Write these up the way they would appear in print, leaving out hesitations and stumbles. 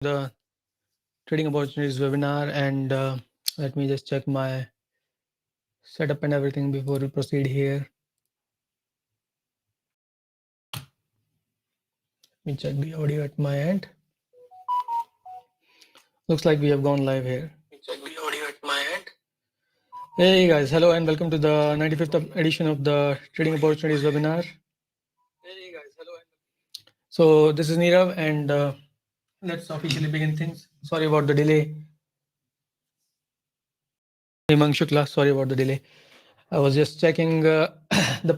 The trading opportunities webinar, and let me just check my setup and everything before we proceed here. Let me check the audio at my end. Looks like we have gone live here. Check the audio at my end. Hey guys, hello and welcome to the 95th edition of the Trading Opportunities webinar. Hey guys, hello. So this is Nirav, and let's officially begin things. Sorry about the delay. Hemang Shukla, sorry about the delay. I was just checking the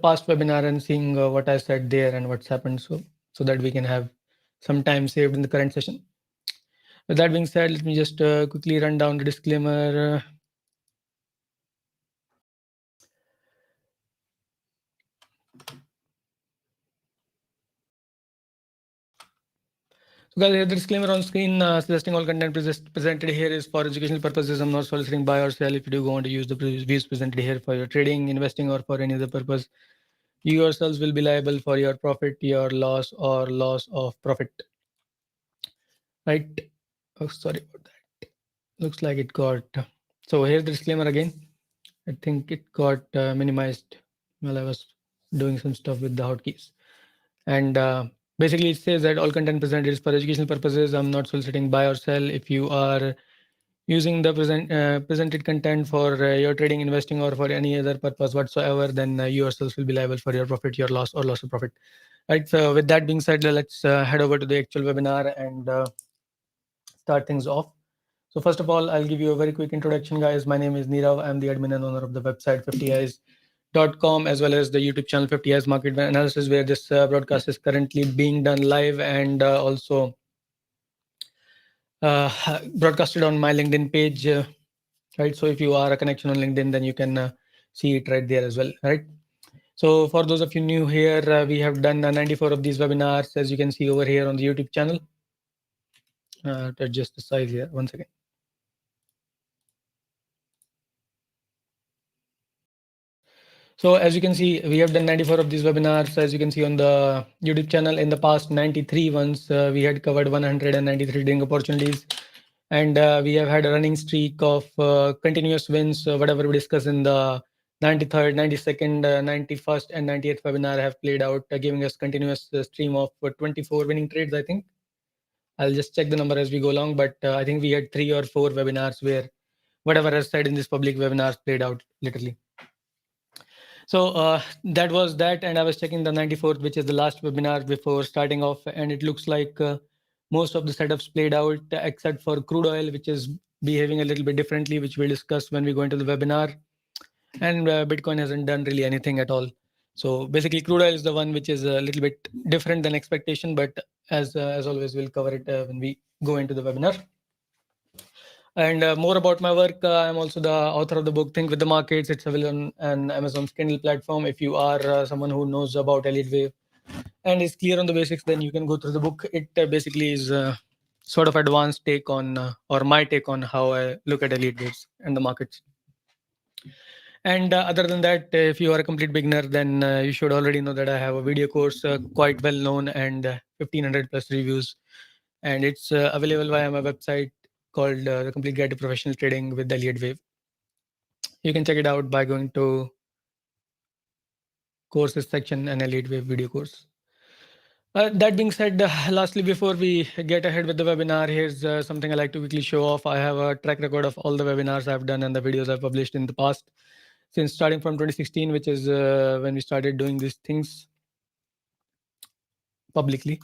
past webinar and seeing what I said there and what's happened, so that we can have some time saved in the current session. With that being said, let me just quickly run down the disclaimer. So guys, the disclaimer on screen suggesting all content presented here is for educational purposes. I'm not soliciting buy or sell. If you do go on to use the views presented here for your trading, investing, or for any other purpose, you yourselves will be liable for your profit, your loss, or loss of profit. Right? Oh, sorry about that. Looks like it got... So here's the disclaimer again. I think it got minimized while I was doing some stuff with the hotkeys. And basically, it says that all content presented is for educational purposes. I'm not soliciting buy or sell. If you are using the presented content for your trading, investing, or for any other purpose whatsoever, then you yourselves will be liable for your profit, your loss, or loss of profit. Right. So with that being said, let's head over to the actual webinar and start things off. So first of all, I'll give you a very quick introduction, guys. My name is Nirav. I'm the admin and owner of the website 50eyes.com, as well as the YouTube channel 50 Eyes Market Analysis, where this broadcast is currently being done live and also broadcasted on my LinkedIn page. Right. So if you are a connection on LinkedIn, then you can see it right there as well. Right. So for those of you new here, we have done 94 of these webinars, as you can see over here on the YouTube channel. To adjust the size here, one second. So as you can see, we have done 94 of these webinars. As you can see on the YouTube channel, in the past 93 ones, we had covered 193 trading opportunities. And we have had a running streak of continuous wins. Whatever we discuss in the 93rd, 92nd, 91st, and 98th webinar have played out, giving us continuous stream of 24 winning trades, I think. I'll just check the number as we go along, but I think we had 3 or 4 webinars where whatever I said in this public webinars played out literally. So that was that, and I was checking the 94th, which is the last webinar before starting off, and it looks like most of the setups played out except for crude oil, which is behaving a little bit differently, which we'll discuss when we go into the webinar. And Bitcoin hasn't done really anything at all. So basically, crude oil is the one which is a little bit different than expectation, but as always, we'll cover it when we go into the webinar. And more about my work, I'm also the author of the book Think with the Markets. It's available on an Amazon's Kindle platform. If you are someone who knows about Elliott Wave and is clear on the basics, then you can go through the book. It basically is sort of advanced take on, or my take on how I look at Elliott Waves and the markets. And other than that, if you are a complete beginner, then you should already know that I have a video course quite well known and 1500 plus reviews. And it's available via my website called The Complete Guide to Professional Trading with Elliott Wave. You can check it out by going to courses section and Elliott Wave video course. That being said, lastly, before we get ahead with the webinar, here's something I like to quickly show off. I have a track record of all the webinars I've done and the videos I've published in the past, since starting from 2016, which is when we started doing these things publicly.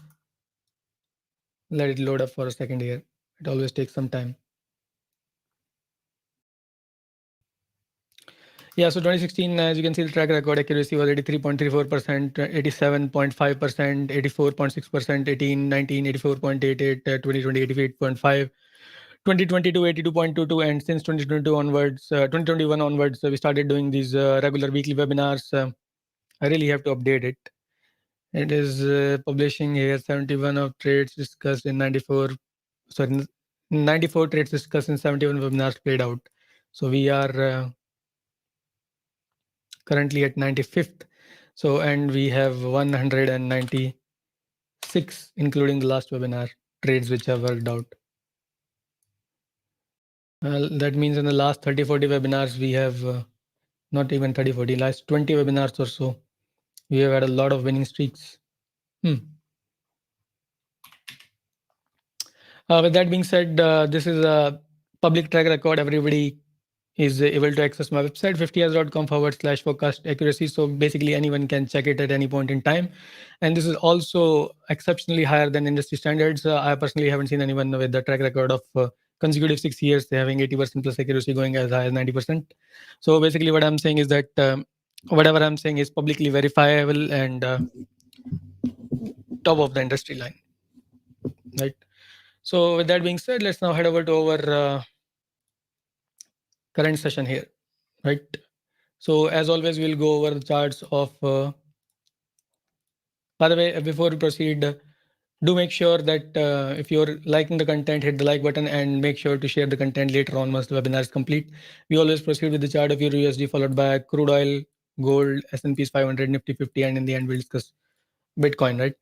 Let it load up for a second here. It always takes some time. Yeah, so 2016, as you can see, the track record accuracy was 83.34%, 87.5%, 84.6%, 18, 19, 84.88, 2020, 88.5, 2022, 82.22, and since 2022 onwards, 2021 onwards, we started doing these regular weekly webinars. I really have to update it. It is publishing here 71 of trades discussed in 94. Sorry, 94 trades discussed in 71 webinars played out. So we are currently at 95th. So, and we have 196, including the last webinar trades which have worked out. That means in the last 30-40 webinars, we have not even 30-40, last 20 webinars or so, we have had a lot of winning streaks. With that being said, this is a public track record. Everybody is able to access my website 50years.com/forecast accuracy. So basically, anyone can check it at any point in time. And this is also exceptionally higher than industry standards. I personally haven't seen anyone with the track record of consecutive 6 years having 80% plus accuracy going as high as 90%. So basically, what I'm saying is that whatever I'm saying is publicly verifiable and top of the industry line, right? So with that being said, let's now head over to our current session here, right? So as always, we'll go over the charts of. By the way, before we proceed, do make sure that if you're liking the content, hit the like button and make sure to share the content later on once the webinar is complete. We always proceed with the chart of EURUSD followed by crude oil, gold, S&P's 500, Nifty 50, and in the end we'll discuss Bitcoin, right?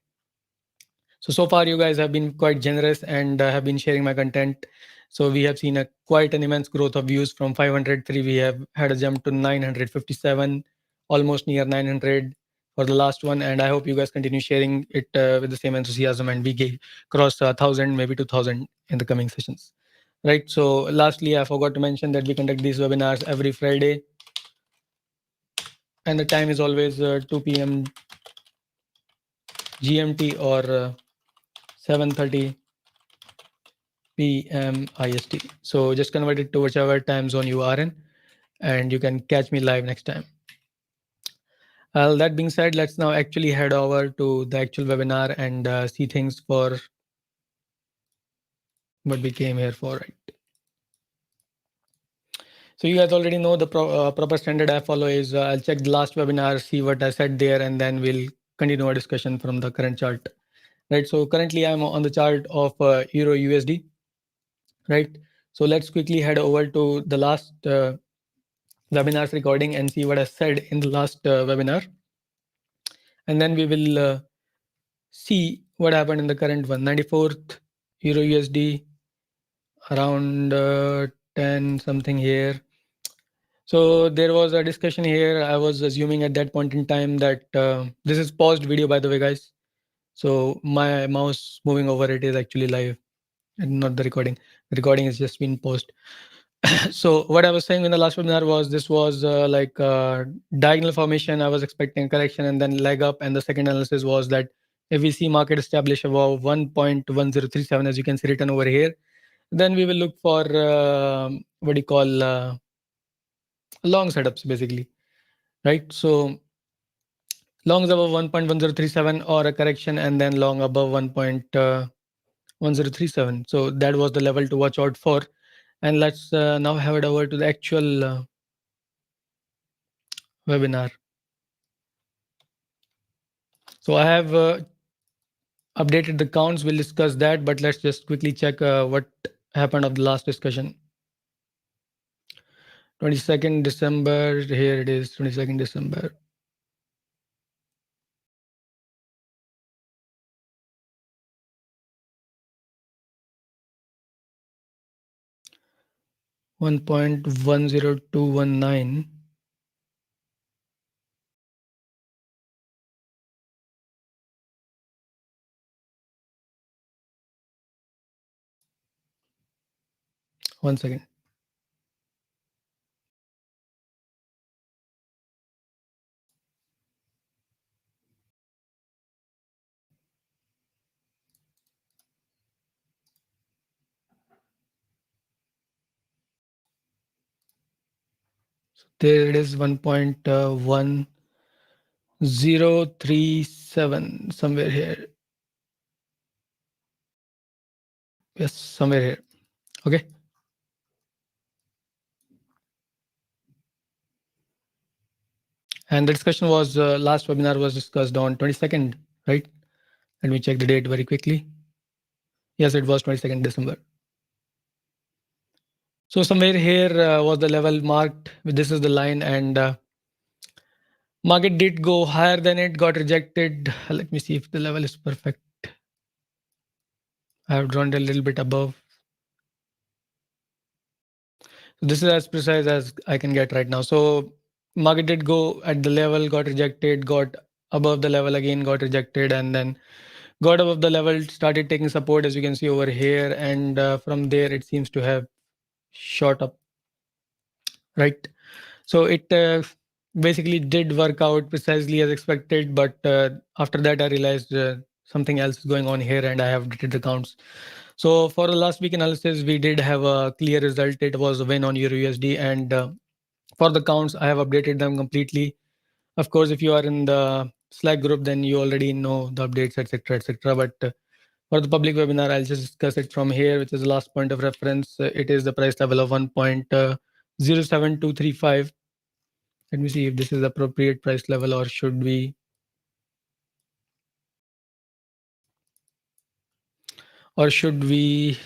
So far you guys have been quite generous and have been sharing my content. So we have seen a quite an immense growth of views from 503. We have had a jump to 957, almost near 900 for the last one. And I hope you guys continue sharing it with the same enthusiasm and we get cross 1,000, maybe 2,000 in the coming sessions. Right. So lastly, I forgot to mention that we conduct these webinars every Friday. And the time is always 2 p.m. GMT or 7:30 PM IST. So just convert it to whichever time zone you are in, and you can catch me live next time. That being said, let's now actually head over to the actual webinar and see things for what we came here for, right? So you guys already know the proper standard I follow is I'll check the last webinar, see what I said there, and then we'll continue our discussion from the current chart, right? So currently I'm on the chart of Euro USD, right? So let's quickly head over to the last webinar's recording and see what I said in the last webinar. And then we will see what happened in the current one. 94th Euro USD around 10 something here. So there was a discussion here. I was assuming at that point in time that this is paused video, by the way, guys. So my mouse moving over it is actually live and not the recording. The recording has just been paused. So what I was saying in the last webinar was this was like diagonal formation. I was expecting correction and then leg up. And the second analysis was that if we see market establish above 1.1037, as you can see written over here, then we will look for what do you call long setups basically, right? So long is above 1.1037 or a correction and then long above 1.1037. So that was the level to watch out for. And let's now head over to the actual webinar. So I have updated the counts. We'll discuss that, but let's just quickly check what happened of the last discussion. 22nd December. Here it is, 22nd December. $1.10219. One second. So there it is, 1.1037 somewhere here. Yes, somewhere here. Okay. And the discussion was last webinar was discussed on 22nd, right? Let me check the date very quickly. Yes, it was 22nd December. So somewhere here was the level marked. This is the line, and market did go higher than it, got rejected. Let me see if the level is perfect. I have drawn it a little bit above. So this is as precise as I can get right now. So market did go at the level, got rejected, got above the level again, got rejected, and then got above the level, started taking support as you can see over here, and from there it seems to have shot up, right? So it basically did work out precisely as expected, but after that I realized something else is going on here, and I have updated the counts. So for the last week analysis, we did have a clear result. It was a win on EURUSD, and for the counts, I have updated them completely. Of course, if you are in the Slack group, then you already know the updates, etc., etc. But for the public webinar, I'll just discuss it from here, which is the last point of reference. It is the price level of 1.07235. Let me see if this is appropriate price level, or should we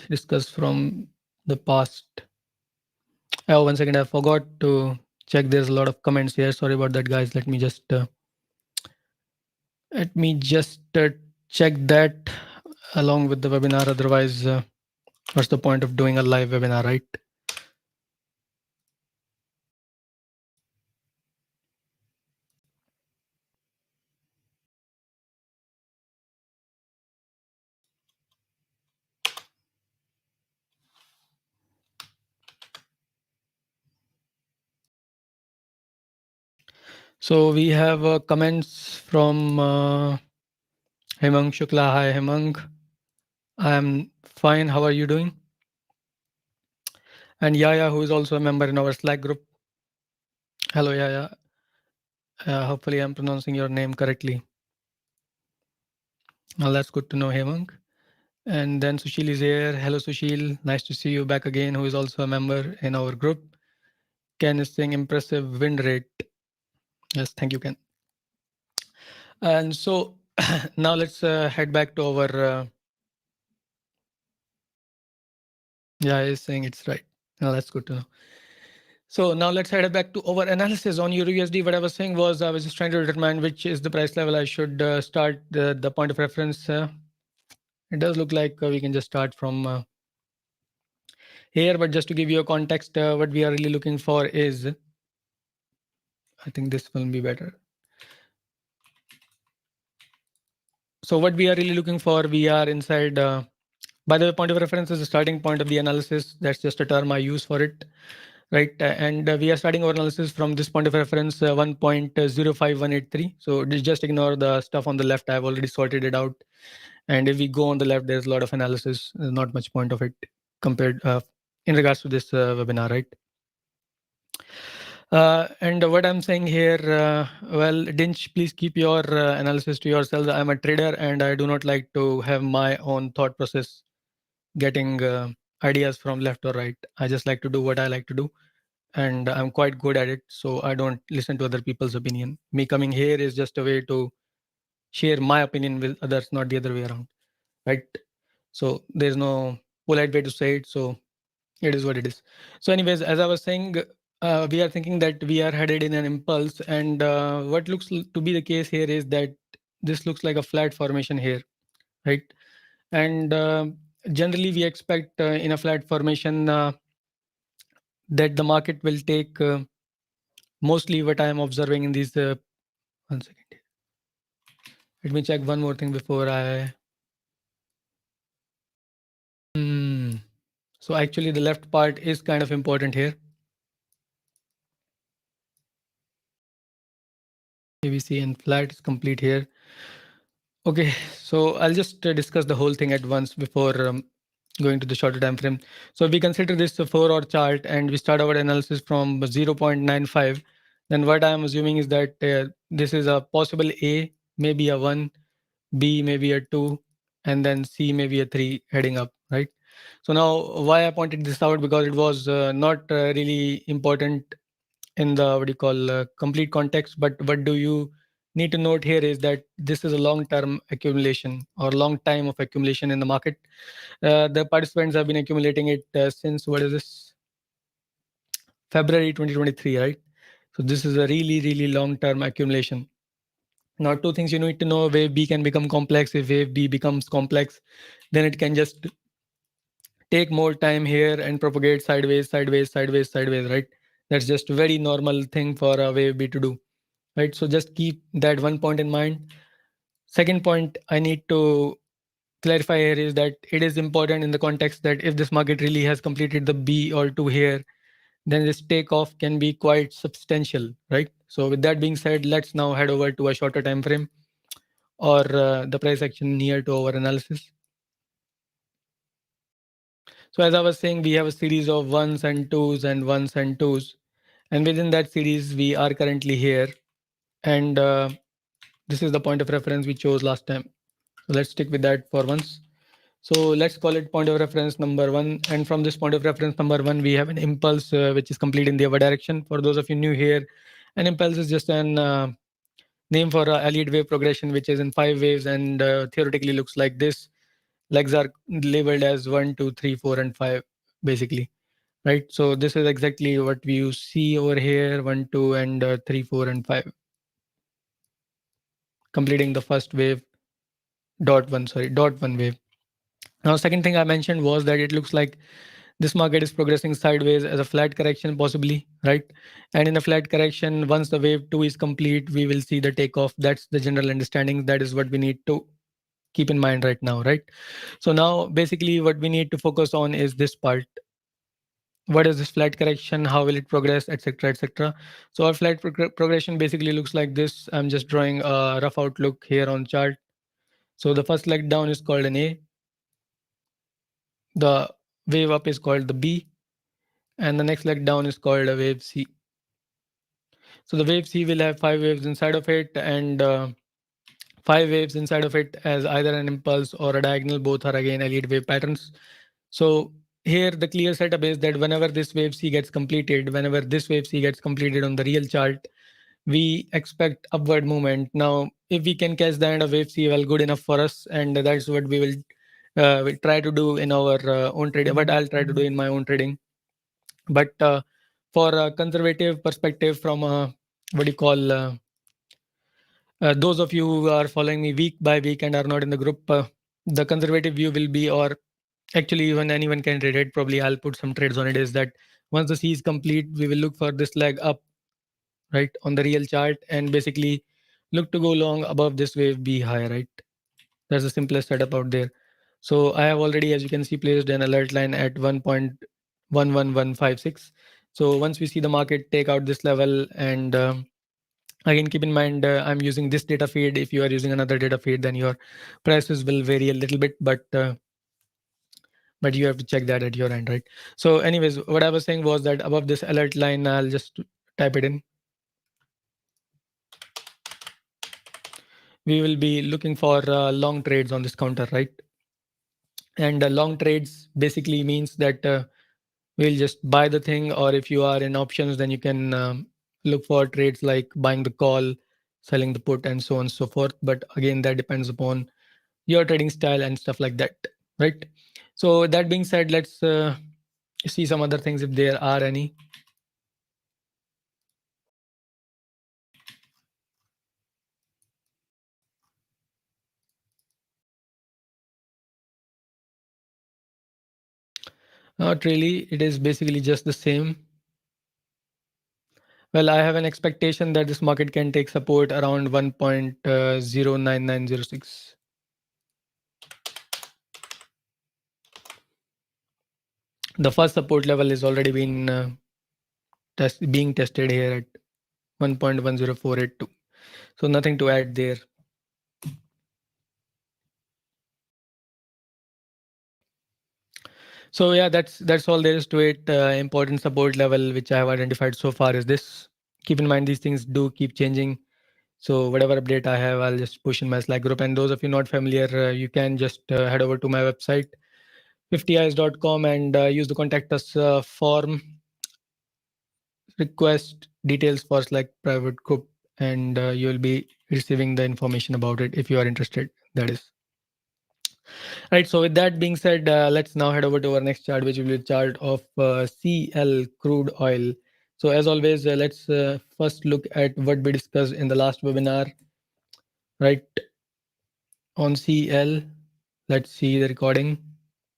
discuss from the past? Oh, 1 second, I forgot to check. There's a lot of comments here. Sorry about that, guys. Let me just check that along with the webinar. Otherwise, what's the point of doing a live webinar, right? So we have comments from Hemang Shukla. Hi, Hemang. I'm fine. How are you doing? And Yaya, who is also a member in our Slack group. Hello, Yaya. Hopefully, I'm pronouncing your name correctly. Well, that's good to know, Hemang. And then Sushil is here. Hello, Sushil. Nice to see you back again, who is also a member in our group. Ken is saying impressive win rate. Yes, thank you, Ken. And so now let's head back to our. Yeah, he's saying it's right. Well, that's good to know. So now let's head back to our analysis on EURUSD. What I was saying was I was just trying to determine which is the price level I should start the point of reference. It does look like we can just start from here, but just to give you a context, what we are really looking for is, I think this will be better. So what we are really looking for, we are inside, by the way, point of reference is the starting point of the analysis. That's just a term I use for it, right? And we are starting our analysis from this point of reference, 1.05183. So just ignore the stuff on the left. I've already sorted it out. And if we go on the left, there's a lot of analysis. There's not much point of it compared in regards to this webinar, right? And what I'm saying here, well, Dinch, please keep your analysis to yourself. I'm a trader and I do not like to have my own thought process getting ideas from left or right. I just like to do what I like to do, and I'm quite good at it. So I don't listen to other people's opinion. Me coming here is just a way to share my opinion with others, not the other way around, right? So there's no polite way to say it. So it is what it is. So, anyways, as I was saying, we are thinking that we are headed in an impulse, and what looks to be the case here is that this looks like a flat formation here, right? And generally, we expect in a flat formation that the market will take mostly what I am observing in these. 1 second. Let me check one more thing before I. Hmm. So actually, the left part is kind of important here. ABC and flat is complete here. Okay, so I'll just discuss the whole thing at once before going to the shorter time frame. So if we consider this a 4-hour chart and we start our analysis from 0.95, then what I'm assuming is that this is a possible A, maybe a 1, B maybe a 2, and then C maybe a 3 heading up, right? So now why I pointed this out, because it was not really important in the what do you call complete context, but what do you need to note here is that this is a long term accumulation or long time of accumulation in the market. The participants have been accumulating it since, what is this, February 2023, right? So this is a really long term accumulation. Now, two things you need to know: wave B can become complex. If wave B becomes complex, then it can just take more time here and propagate sideways, sideways, sideways, sideways, right? That's just very normal thing for a wave B to do, right? So just keep that one point in mind. Second point I need to clarify here is that it is important in the context that if this market really has completed the B or 2 here, then this takeoff can be quite substantial, right? So with that being said, let's now head over to a shorter time frame or the price action near to our analysis. So as I was saying, we have a series of ones and twos and ones and twos. And within that series, we are currently here. And this is the point of reference we chose last time. So let's stick with that for once. So let's call it point of reference number one. And from this point of reference number one, we have an impulse which is complete in the other direction. For those of you new here, an impulse is just an name for a Elliott wave progression, which is in 5 waves and theoretically looks like this. Legs are labeled as 1, 2, 3, 4, and 5, basically. Right. So this is exactly what we see over here, 1, 2, and 3, 4, and 5, completing the first wave, dot one wave. Now, second thing I mentioned was that it looks like this market is progressing sideways as a flat correction, possibly, right? And in a flat correction, once the wave two is complete, we will see the takeoff. That's the general understanding. That is what we need to keep in mind right now, right? So now, basically, what we need to focus on is this part. What is this flat correction? How will it progress, etc., etc. So our flat progression basically looks like this. I'm just drawing a rough outlook here on chart. So the first leg down is called an A. The wave up is called the B, and the next leg down is called a wave C. So the wave C will have 5 waves inside of it, and 5 waves inside of it as either an impulse or a diagonal. Both are again Elliott wave patterns. So here the clear setup is that whenever this wave C gets completed, whenever this wave C gets completed on the real chart, we expect upward movement. Now, if we can catch the end of wave C, well, good enough for us, and that's what we try to do in our own trading. What I'll try to do in my own trading. But for a conservative perspective, from what do you call those of you who are following me week by week and are not in the group, the conservative view will be, or actually even anyone can trade it. Probably I'll put some trades on it. Is that once the C is complete, we will look for this leg up, right, on the real chart, and basically look to go long above this wave B high, right? That's the simplest setup out there. So I have already, as you can see, placed an alert line at 1.11156. So once we see the market take out this level, and again, keep in mind, I'm using this data feed. If you are using another data feed, then your prices will vary a little bit, but you have to check that at your end, right? So anyways, what I was saying was that above this alert line, I'll just type it in. We will be looking for long trades on this counter, right? And long trades basically means that we'll just buy the thing, or if you are in options, then you can look for trades like buying the call, selling the put, and so on and so forth. But again, that depends upon your trading style and stuff like that, right? So that being said, let's see some other things if there are any. Not really. It is basically just the same. Well, I have an expectation that this market can take support around 1.09906. The first support level is already been being tested here at 1.10482. So nothing to add there. So yeah, that's all there is to it. Important support level which I have identified so far is this. Keep in mind these things do keep changing. So whatever update I have, I'll just push in my Slack group. And those of you not familiar, you can just head over to my website, 50eyes.com, and use the contact us form, request details for Slack private group, and you will be receiving the information about it if you are interested. That is. Right. So with that being said, let's now head over to our next chart, which will be a chart of CL crude oil. So as always, let's first look at what we discussed in the last webinar. Right, on CL, let's see the recording.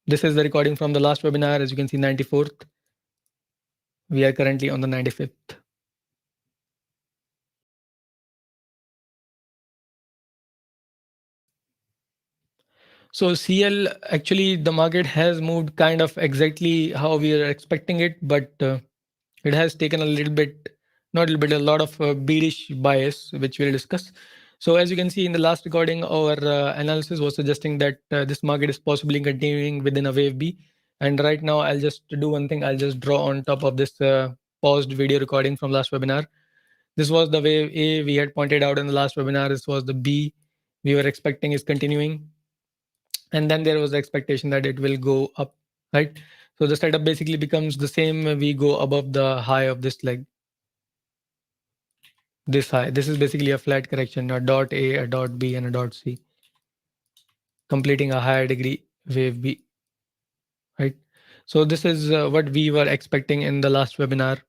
This is the recording from the last webinar. As you can see, 94th. We are currently on the 95th. So CL, actually, the market has moved kind of exactly how we are expecting it, but it has taken a little bit, not a little bit, a lot of bearish bias, which we'll discuss. So as you can see in the last recording, our analysis was suggesting that this market is possibly continuing within a wave B. And right now, I'll just do one thing. I'll just draw on top of this paused video recording from last webinar. This was the wave A we had pointed out in the last webinar. This was the B we were expecting is continuing. And then there was the expectation that it will go up, right? So the setup basically becomes the same. We go above the high of this leg, this high. This is basically a flat correction, a dot A, a dot B, and a dot C, completing a higher degree wave B, right? So this is what we were expecting in the last webinar.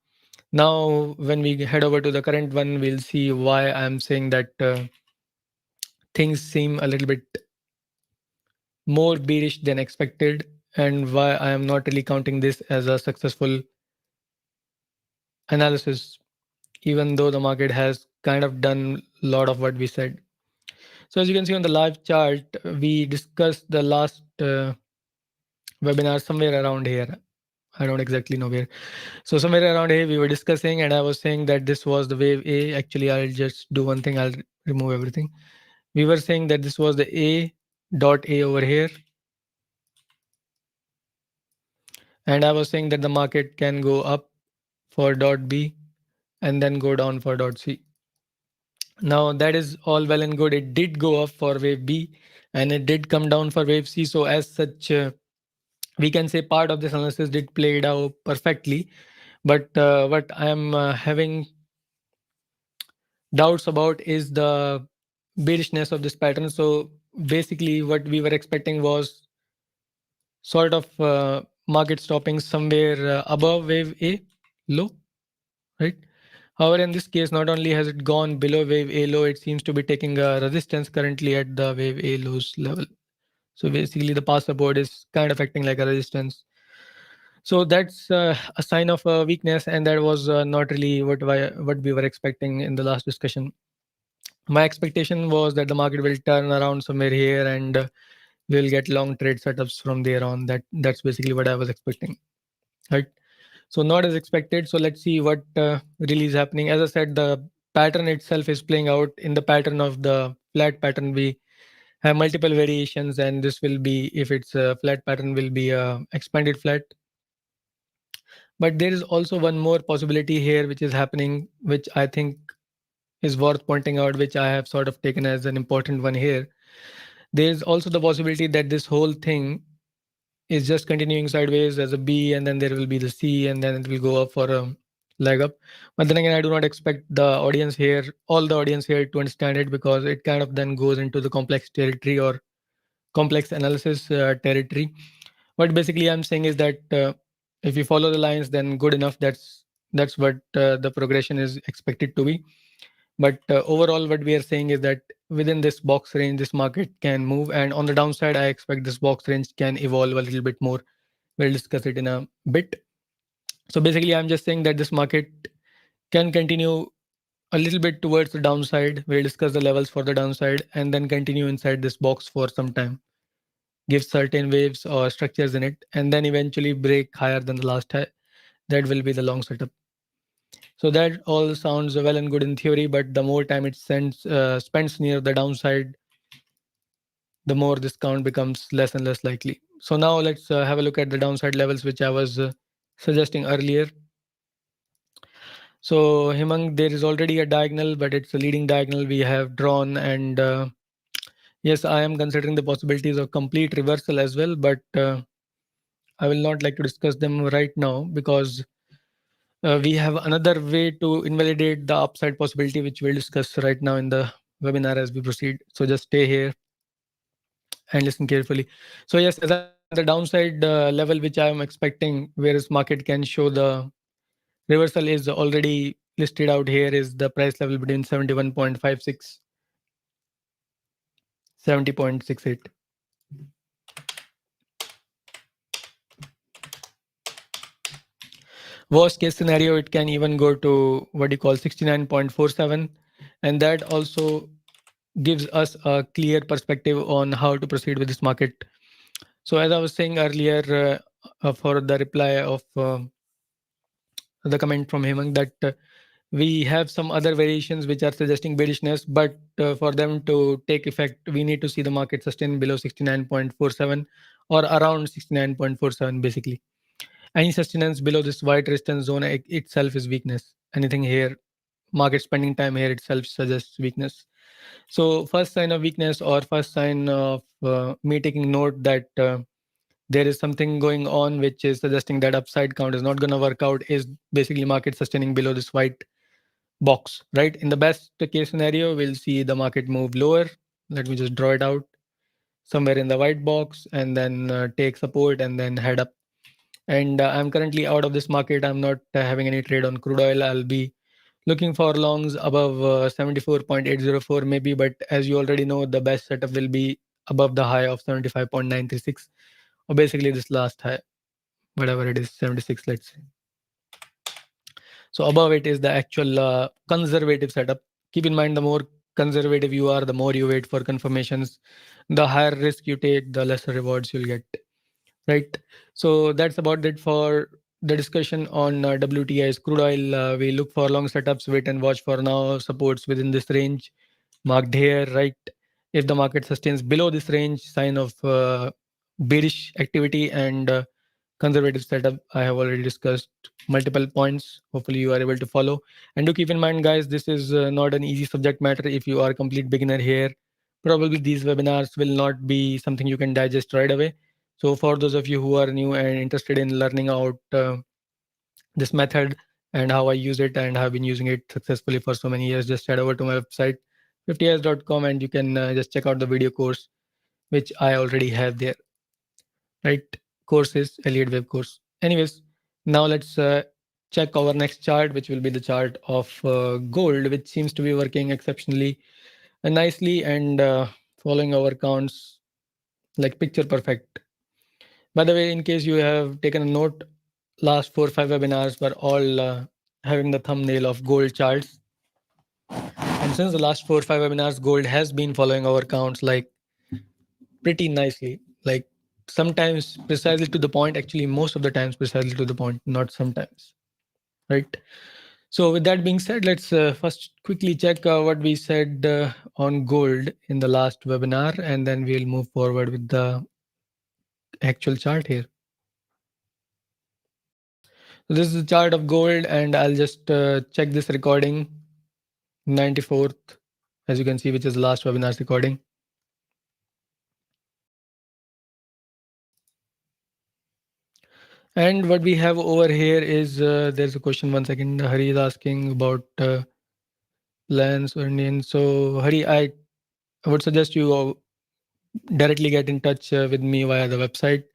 Now, when we head over to the current one, we'll see why I'm saying that things seem a little bit more bearish than expected, and why I am not really counting this as a successful analysis, even though the market has kind of done a lot of what we said. So as you can see on the live chart, we discussed the last webinar somewhere around here. I don't exactly know where. So somewhere around here we were discussing, and I was saying that this was the wave A. Actually, I'll just do one thing. I'll remove everything. We were saying that this was the A dot A over here. And I was saying that the market can go up for dot B and then go down for dot C. Now that is all well and good. It did go up for wave B and it did come down for wave C. So as such, we can say part of this analysis did play it out perfectly. But what I am having doubts about is the bearishness of this pattern. So basically what we were expecting was sort of market stopping somewhere above wave A low, right? However, in this case, not only has it gone below wave A low, it seems to be taking a resistance currently at the wave A lows level. So basically, the path support is kind of acting like a resistance. So that's a sign of weakness, and that was not really what we were expecting in the last discussion. My expectation was that the market will turn around somewhere here, and we'll get long trade setups from there on. That's basically what I was expecting, right? So not as expected. So let's see what really is happening. As I said, the pattern itself is playing out in the pattern of the flat pattern. We have multiple variations, and this will be, if it's a flat pattern, will be a expanded flat. But there is also one more possibility here, which is happening, which I think is worth pointing out, which I have sort of taken as an important one here. There's also the possibility that this whole thing is just continuing sideways as a B, and then there will be the C, and then it will go up for a leg up. But then again, I do not expect the audience here, all the audience here, to understand it, because it kind of then goes into the complex territory or complex analysis territory. What basically I'm saying is that if you follow the lines, then good enough. That's what the progression is expected to be. But overall, what we are saying is that within this box range, this market can move, and on the downside, I expect this box range can evolve a little bit more. We'll discuss it in a bit. So basically, I'm just saying that this market can continue a little bit towards the downside. We'll discuss the levels for the downside and then continue inside this box for some time, give certain waves or structures in it, and then eventually break higher than the last high. That will be the long setup. So that all sounds well and good in theory, but the more time it spends near the downside, the more this count becomes less and less likely. So now let's have a look at the downside levels, which I was suggesting earlier. So Himang, there is already a diagonal, but it's a leading diagonal we have drawn. And yes, I am considering the possibilities of complete reversal as well, but I will not like to discuss them right now, because we have another way to invalidate the upside possibility, which we'll discuss right now in the webinar as we proceed. So just stay here and listen carefully. So yes, as I said, the downside level which I am expecting, whereas market can show the reversal, is already listed out here, is the price level between 71.56, 70.68. Worst case scenario, it can even go to what you call 69.47, and that also gives us a clear perspective on how to proceed with this market. So as I was saying earlier, for the reply of the comment from Hemang, that we have some other variations which are suggesting bearishness, but for them to take effect, we need to see the market sustain below 69.47 or around 69.47 basically. Any sustenance below this white resistance zone itself is weakness. Anything here, market spending time here itself suggests weakness. So first sign of weakness, or first sign of me taking note that there is something going on which is suggesting that upside count is not going to work out, is basically market sustaining below this white box, right? In the best case scenario, we'll see the market move lower. Let me just draw it out somewhere in the white box, and then take support and then head up. And I'm currently out of this market. I'm not having any trade on crude oil. I'll be looking for longs above 74.804 maybe, but as you already know, the best setup will be above the high of 75.936, or basically this last high, whatever it is, 76, let's say. So above it is the actual conservative setup. Keep in mind, the more conservative you are, the more you wait for confirmations, the higher risk you take, the lesser rewards you'll get, right? So that's about it for the discussion on WTI's crude oil. We look for long setups, wait and watch for now, supports within this range marked here, right? If the market sustains below this range, sign of bearish activity, and conservative setup. I have already discussed multiple points. Hopefully, you are able to follow. And do keep in mind, guys, this is not an easy subject matter. If you are a complete beginner here, probably these webinars will not be something you can digest right away. So, for those of you who are new and interested in learning out this method and how I use it and have been using it successfully for so many years, just head over to my website 50s.com and you can just check out the video course which I already have there, right? Course is Elliott Wave course. Anyways, now let's check our next chart, which will be the chart of gold, which seems to be working exceptionally nicely and following our counts like picture perfect. By the way, in case you have taken a note, last 4 or 5 webinars were all having the thumbnail of gold charts. And since the last 4 or 5 webinars, gold has been following our counts like pretty nicely. Like sometimes precisely to the point, actually, most of the times precisely to the point, not sometimes, right? So, with that being said, let's first quickly check what we said on gold in the last webinar, and then we'll move forward with the actual chart here. So this is the chart of gold, and I'll just check this recording 94th, as you can see, which is the last webinar's recording. And what we have over here is there's a question. 1 second. Hari is asking about plans or Indian. So Hari, I would suggest you directly get in touch with me via the website.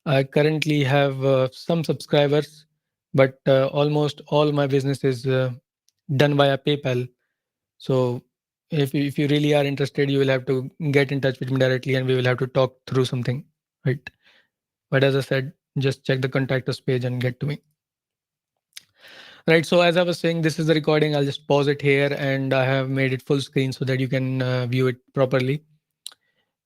I currently have some subscribers, but almost all my business is done via PayPal. So if you really are interested, you will have to get in touch with me directly, and we will have to talk through something, right? But as I said, just check the contact us page and get to me. Right. So as I was saying, this is the recording. I'll just pause it here, and I have made it full screen so that you can view it properly.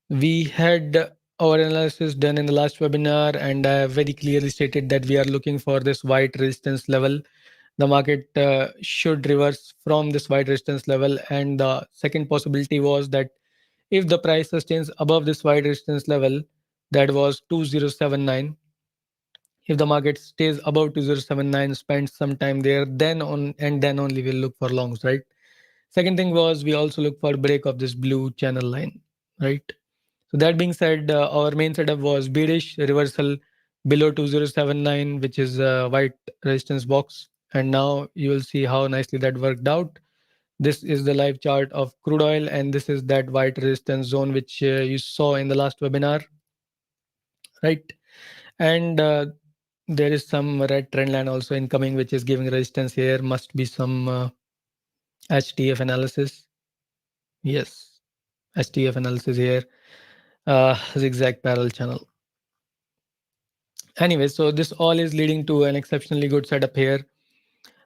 We had our analysis done in the last webinar, and I have very clearly stated that we are looking for this white resistance level. The market should reverse from this white resistance level, and the second possibility was that if the price sustains above this white resistance level, that was 2079. If the market stays above 2079, spends some time there, then on and then only we'll look for longs, right? Second thing was we also look for break of this blue channel line, right? So that being said, our main setup was bearish reversal below 2079, which is a white resistance box. And now you will see how nicely that worked out. This is the live chart of crude oil, and this is that white resistance zone which you saw in the last webinar, right? And there is some red trend line also incoming, which is giving resistance here. Must be some HTF analysis. Yes, HTF analysis here. Zigzag parallel channel. Anyway, so this all is leading to an exceptionally good setup here.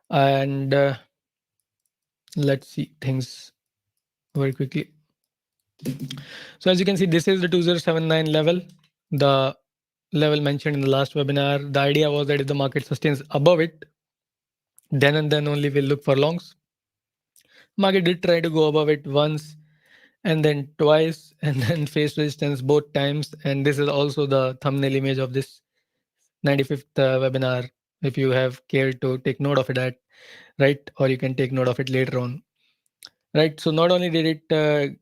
And let's see things very quickly. So as you can see, this is the 2079 level, the level mentioned in the last webinar. The idea was that if the market sustains above it, then and then only we'll look for longs. Market did try to go above it once and then twice and then face resistance both times. And this is also the thumbnail image of this 95th webinar, if you have cared to take note of it, right? Or you can take note of it later on, right? So not only did it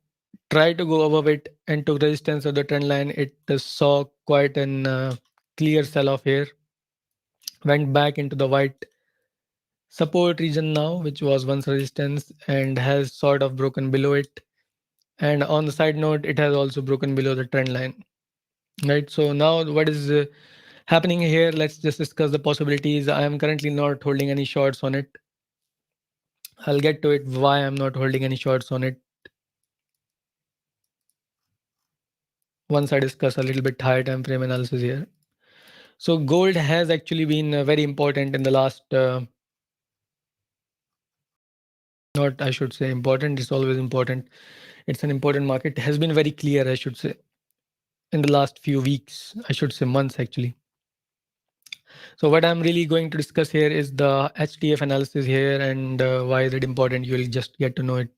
try to go above it and took resistance of the trend line, it saw quite an clear sell-off here, went back into the white support region now, which was once resistance, and has sort of broken below it. And on the side note, it has also broken below the trend line, right? So now what is happening here? Let's just discuss the possibilities. I am currently not holding any shorts on it. I'll get to it why I'm not holding any shorts on it once I discuss a little bit higher time frame analysis here. So gold has actually been very important in the last, not I should say important, it's always important. It's an important market. It has been very clear, I should say, in the last few weeks, I should say months actually. So what I'm really going to discuss here is the HTF analysis here and why is it important. You'll just get to know it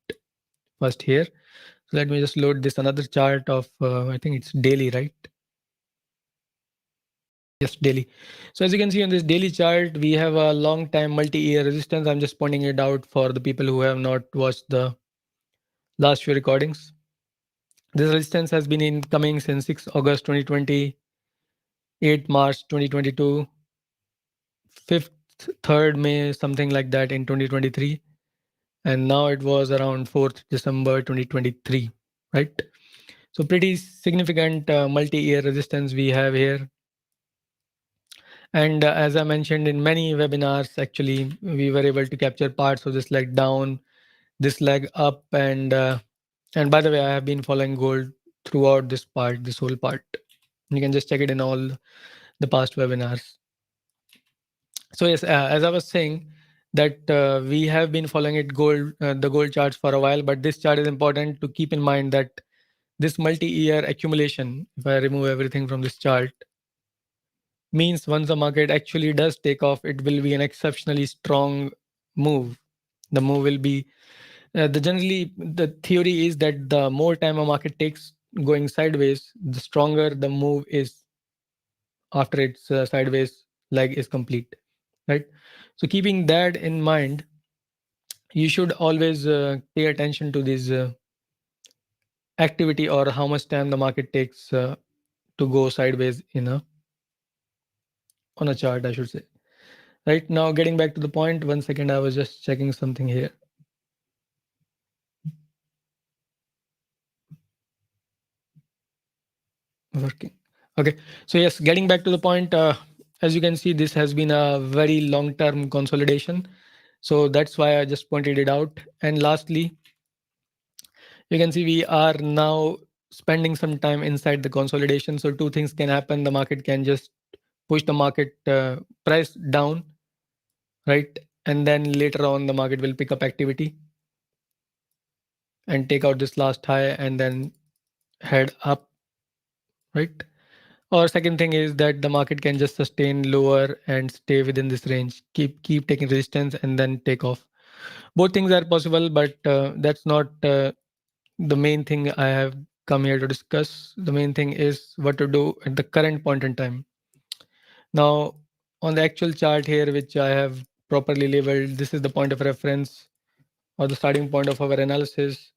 first here. So let me just load this another chart of, I think it's daily, right? Yes, daily. So as you can see on this daily chart, we have a long time multi-year resistance. I'm just pointing it out for the people who have not watched the last few recordings. This resistance has been incoming since 6 August 2020, 8 March 2022, 5th, 3rd May, something like that in 2023. And now it was around 4th December 2023, right? So pretty significant multi-year resistance we have here. And as I mentioned in many webinars, actually, we were able to capture parts of this leg down, this leg up. And by the way, I have been following gold throughout this part, this whole part. You can just check it in all the past webinars. So yes, as I was saying, that we have been following the gold charts for a while, but this chart is important to keep in mind that this multi-year accumulation, if I remove everything from this chart, means once the market actually does take off, it will be an exceptionally strong move. The move will be the theory is that the more time a market takes going sideways, the stronger the move is after its sideways leg is complete, right? So keeping that in mind, you should always pay attention to this activity or how much time the market takes to go sideways on a chart, I should say. Right now, getting back to the point, 1 second, I was just checking something here. Working. Okay. So yes, getting back to the point, as you can see, this has been a very long-term consolidation. So that's why I just pointed it out. And lastly, you can see we are now spending some time inside the consolidation. So two things can happen. The market can just push the market price down, right? And then later on, the market will pick up activity and take out this last high and then head up, right? Or second thing is that the market can just sustain lower and stay within this range, keep taking resistance and then take off. Both things are possible, but that's not the main thing I have come here to discuss. The main thing is what to do at the current point in time. Now, on the actual chart here, which I have properly labeled, this is the point of reference or the starting point of our analysis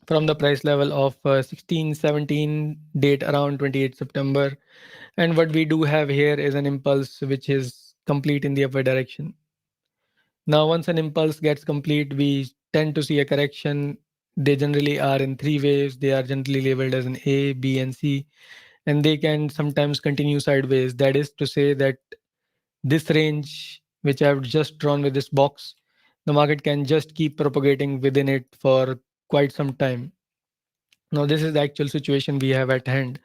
from the price level of 1617 date around 28 September. And what we do have here is an impulse which is complete in the upward direction. Now, once an impulse gets complete, we tend to see a correction. They generally are in three waves. They are generally labeled as an A, B, and C, and they can sometimes continue sideways. That is to say that this range, which I've just drawn with this box, the market can just keep propagating within it for quite some time. Now, this is the actual situation we have at hand.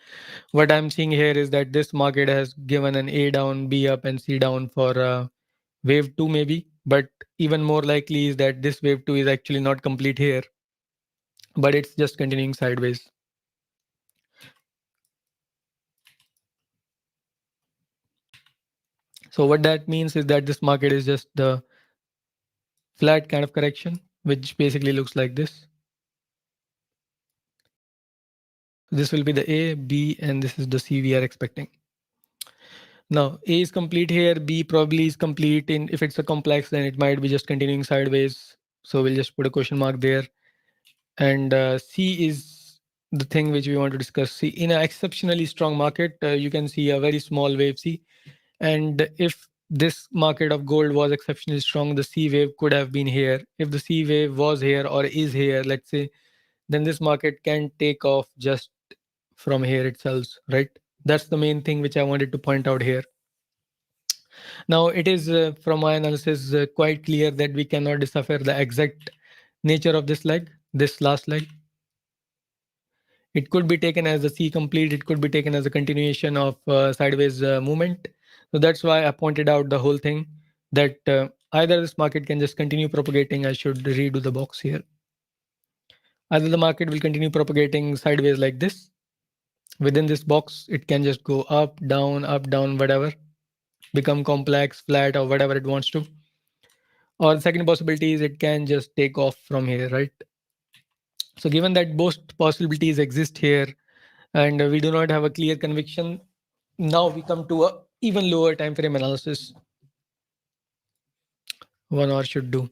What I'm seeing here is that this market has given an A down, B up, and C down for wave 2 maybe. But even more likely is that this wave 2 is actually not complete here, but it's just continuing sideways. So what that means is that this market is just the flat kind of correction, which basically looks like this. This will be the A, B, and this is the C we are expecting. Now, A is complete here, B probably is complete. In if it's a complex, then it might be just continuing sideways. So we'll just put a question mark there. And C is the thing which we want to discuss. See, in an exceptionally strong market, you can see a very small wave C. And if this market of gold was exceptionally strong, the C wave could have been here. If the C wave was here or is here, let's say, then this market can take off just from here itself, right? That's the main thing which I wanted to point out here. Now, it is from my analysis quite clear that we cannot decipher the exact nature of this leg, this last leg. It could be taken as a C complete. It could be taken as a continuation of sideways movement. So that's why I pointed out the whole thing that either this market can just continue propagating. I should redo the box here. Either the market will continue propagating sideways like this. Within this box, it can just go up, down, whatever, become complex, flat, or whatever it wants to. Or the second possibility is it can just take off from here, right? So given that both possibilities exist here, and we do not have a clear conviction, now we come to a even lower time frame analysis. 1 hour should do.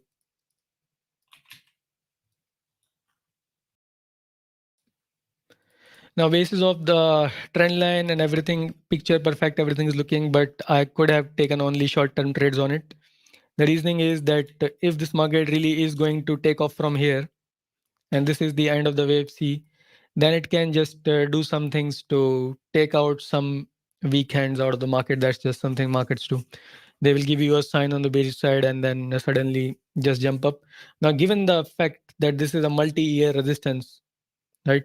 Now, basis of the trend line and everything, picture perfect, everything is looking, but I could have taken only short-term trades on it. The reasoning is that if this market really is going to take off from here, and this is the end of the wave C, then it can just do some things to take out some weak hands out of the market. That's just something markets do. They will give you a sign on the bearish side and then suddenly just jump up. Now, given the fact that this is a multi-year resistance, right?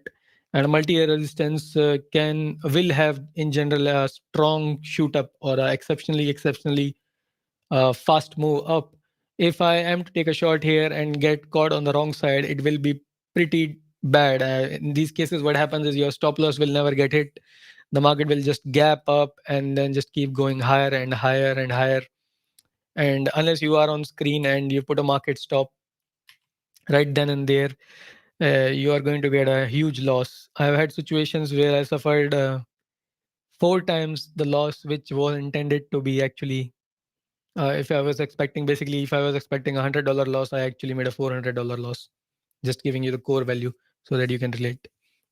And a multi-year resistance will have in general a strong shoot up or a exceptionally fast move up. If I am to take a short here and get caught on the wrong side, it will be pretty bad. In these cases, what happens is your stop loss will never get hit. The market will just gap up and then just keep going higher and higher and higher. And unless you are on screen and you put a market stop right then and there, you are going to get a huge loss. I've had situations where I suffered 4 times the loss which was intended to be actually. If I was expecting, basically, if I was expecting $100 loss, I actually made a $400 loss. Just giving you the core value so that you can relate,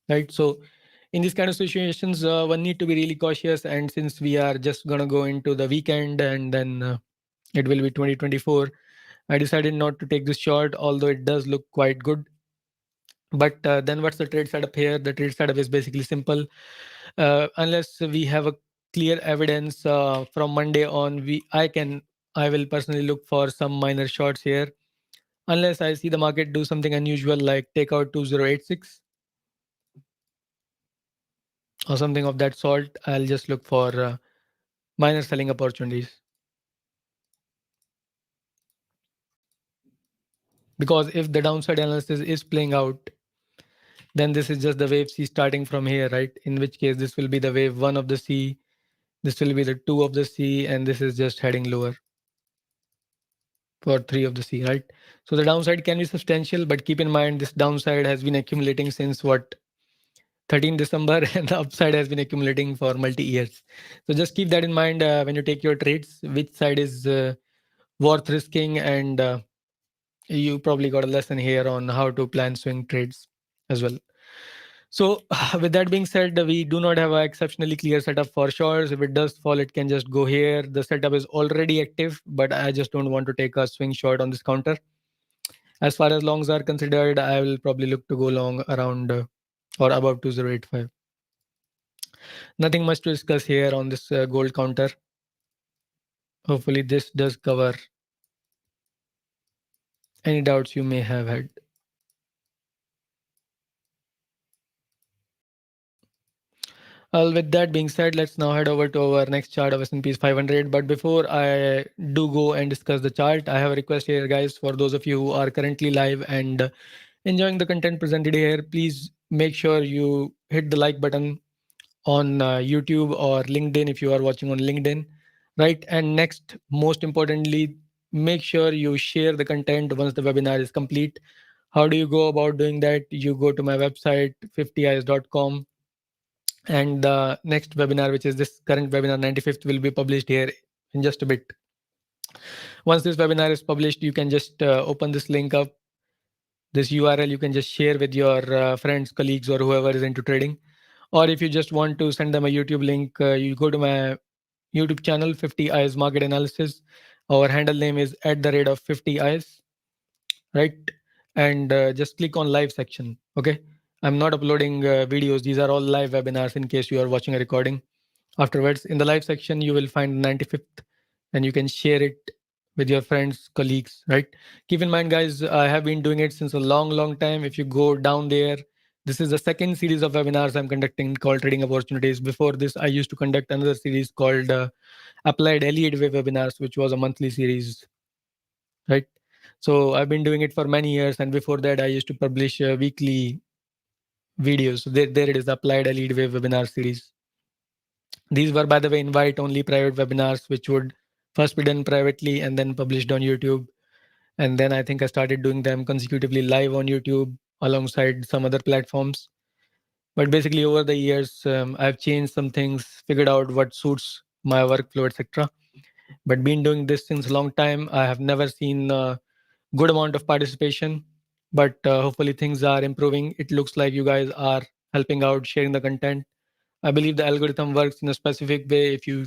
right? So, in these kind of situations, one need to be really cautious. And since we are just gonna go into the weekend and then it will be 2024, I decided not to take this short, although it does look quite good. But then what's the trade setup here? The trade setup is basically simple. Unless we have a clear evidence from Monday on, I will personally look for some minor shorts here. Unless I see the market do something unusual like take out 2086 or something of that sort, I'll just look for minor selling opportunities. Because if the downside analysis is playing out, then this is just the wave C starting from here, right? In which case, this will be the wave 1 of the C, this will be the 2 of the C, and this is just heading lower for 3 of the C, right? So the downside can be substantial, but keep in mind this downside has been accumulating since what, 13 December, and the upside has been accumulating for multi years. So just keep that in mind when you take your trades, which side is worth risking, and you probably got a lesson here on how to plan swing trades as well. So, with that being said, we do not have an exceptionally clear setup for shorts. If it does fall, it can just go here. The setup is already active, but I just don't want to take a swing short on this counter. As far as longs are considered, I will probably look to go long around or above 2085. Nothing much to discuss here on this gold counter. Hopefully, this does cover any doubts you may have had. Well, with that being said, let's now head over to our next chart of S&P's 500. But before I do go and discuss the chart, I have a request here, guys. For those of you who are currently live and enjoying the content presented here, please make sure you hit the like button on YouTube or LinkedIn if you are watching on LinkedIn, right? And next, most importantly, make sure you share the content once the webinar is complete. How do you go about doing that? You go to my website, 50eyes.com, and the next webinar, which is this current webinar 95th, will be published here in just a bit. Once this webinar is published, you can just open this link up, this URL. You can just share with your friends, colleagues, or whoever is into trading. Or if you just want to send them a YouTube link, you go to my YouTube channel, 50 Eyes Market Analysis. Our handle name is at the rate of 50 Eyes, right? And just click on live section. Okay. I'm not uploading videos. These are all live webinars in case you are watching a recording. Afterwards, in the live section, you will find 95th and you can share it with your friends, colleagues, right? Keep in mind, guys, I have been doing it since a long, long time. If you go down there, this is the second series of webinars I'm conducting called Trading Opportunities. Before this, I used to conduct another series called Applied Elliott Wave webinars, which was a monthly series, right? So I've been doing it for many years. And before that, I used to publish weekly videos. So there it is, Applied Elliott Wave webinar series. These were, by the way, invite only private webinars, which would first be done privately and then published on YouTube. And then I think I started doing them consecutively live on YouTube alongside some other platforms. But basically, over the years, I've changed some things, figured out what suits my workflow, etc. But been doing this since a long time. I have never seen a good amount of participation, but hopefully things are improving. It looks like you guys are helping out, sharing the content. I believe the algorithm works in a specific way. If you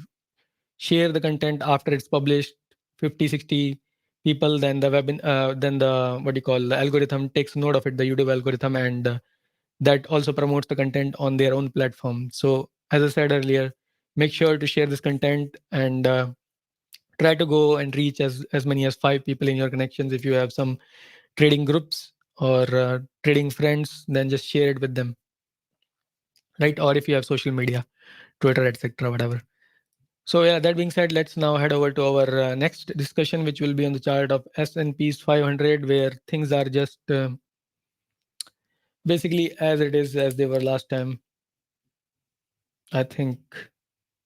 share the content after it's published, 50, 60 people, then the then the what do you call, the algorithm takes note of it, the YouTube algorithm, and that also promotes the content on their own platform. So as I said earlier, make sure to share this content and try to go and reach as many as 5 people in your connections. If you have some trading groups or trading friends, then just share it with them, right? Or if you have social media, Twitter, etc., whatever. So yeah, that being said, let's now head over to our next discussion, which will be on the chart of S&P's 500, where things are just basically as it is as they were last time. I think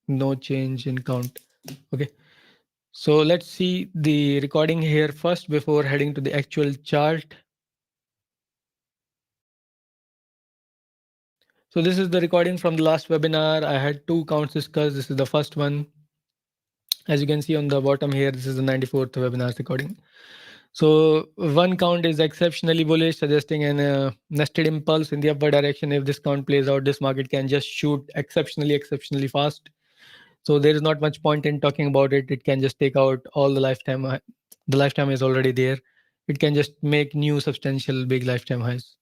no change in count. Okay. So let's see the recording here first before heading to the actual chart. So this is the recording from the last webinar. I had 2 counts discussed. This is the first one. As you can see on the bottom here, this is the 94th webinar recording. So one count is exceptionally bullish, suggesting an nested impulse in the upward direction. If this count plays out, this market can just shoot exceptionally fast. So there is not much point in talking about it. It can just take out all the lifetime. The lifetime is already there. It can just make new substantial big lifetime highs.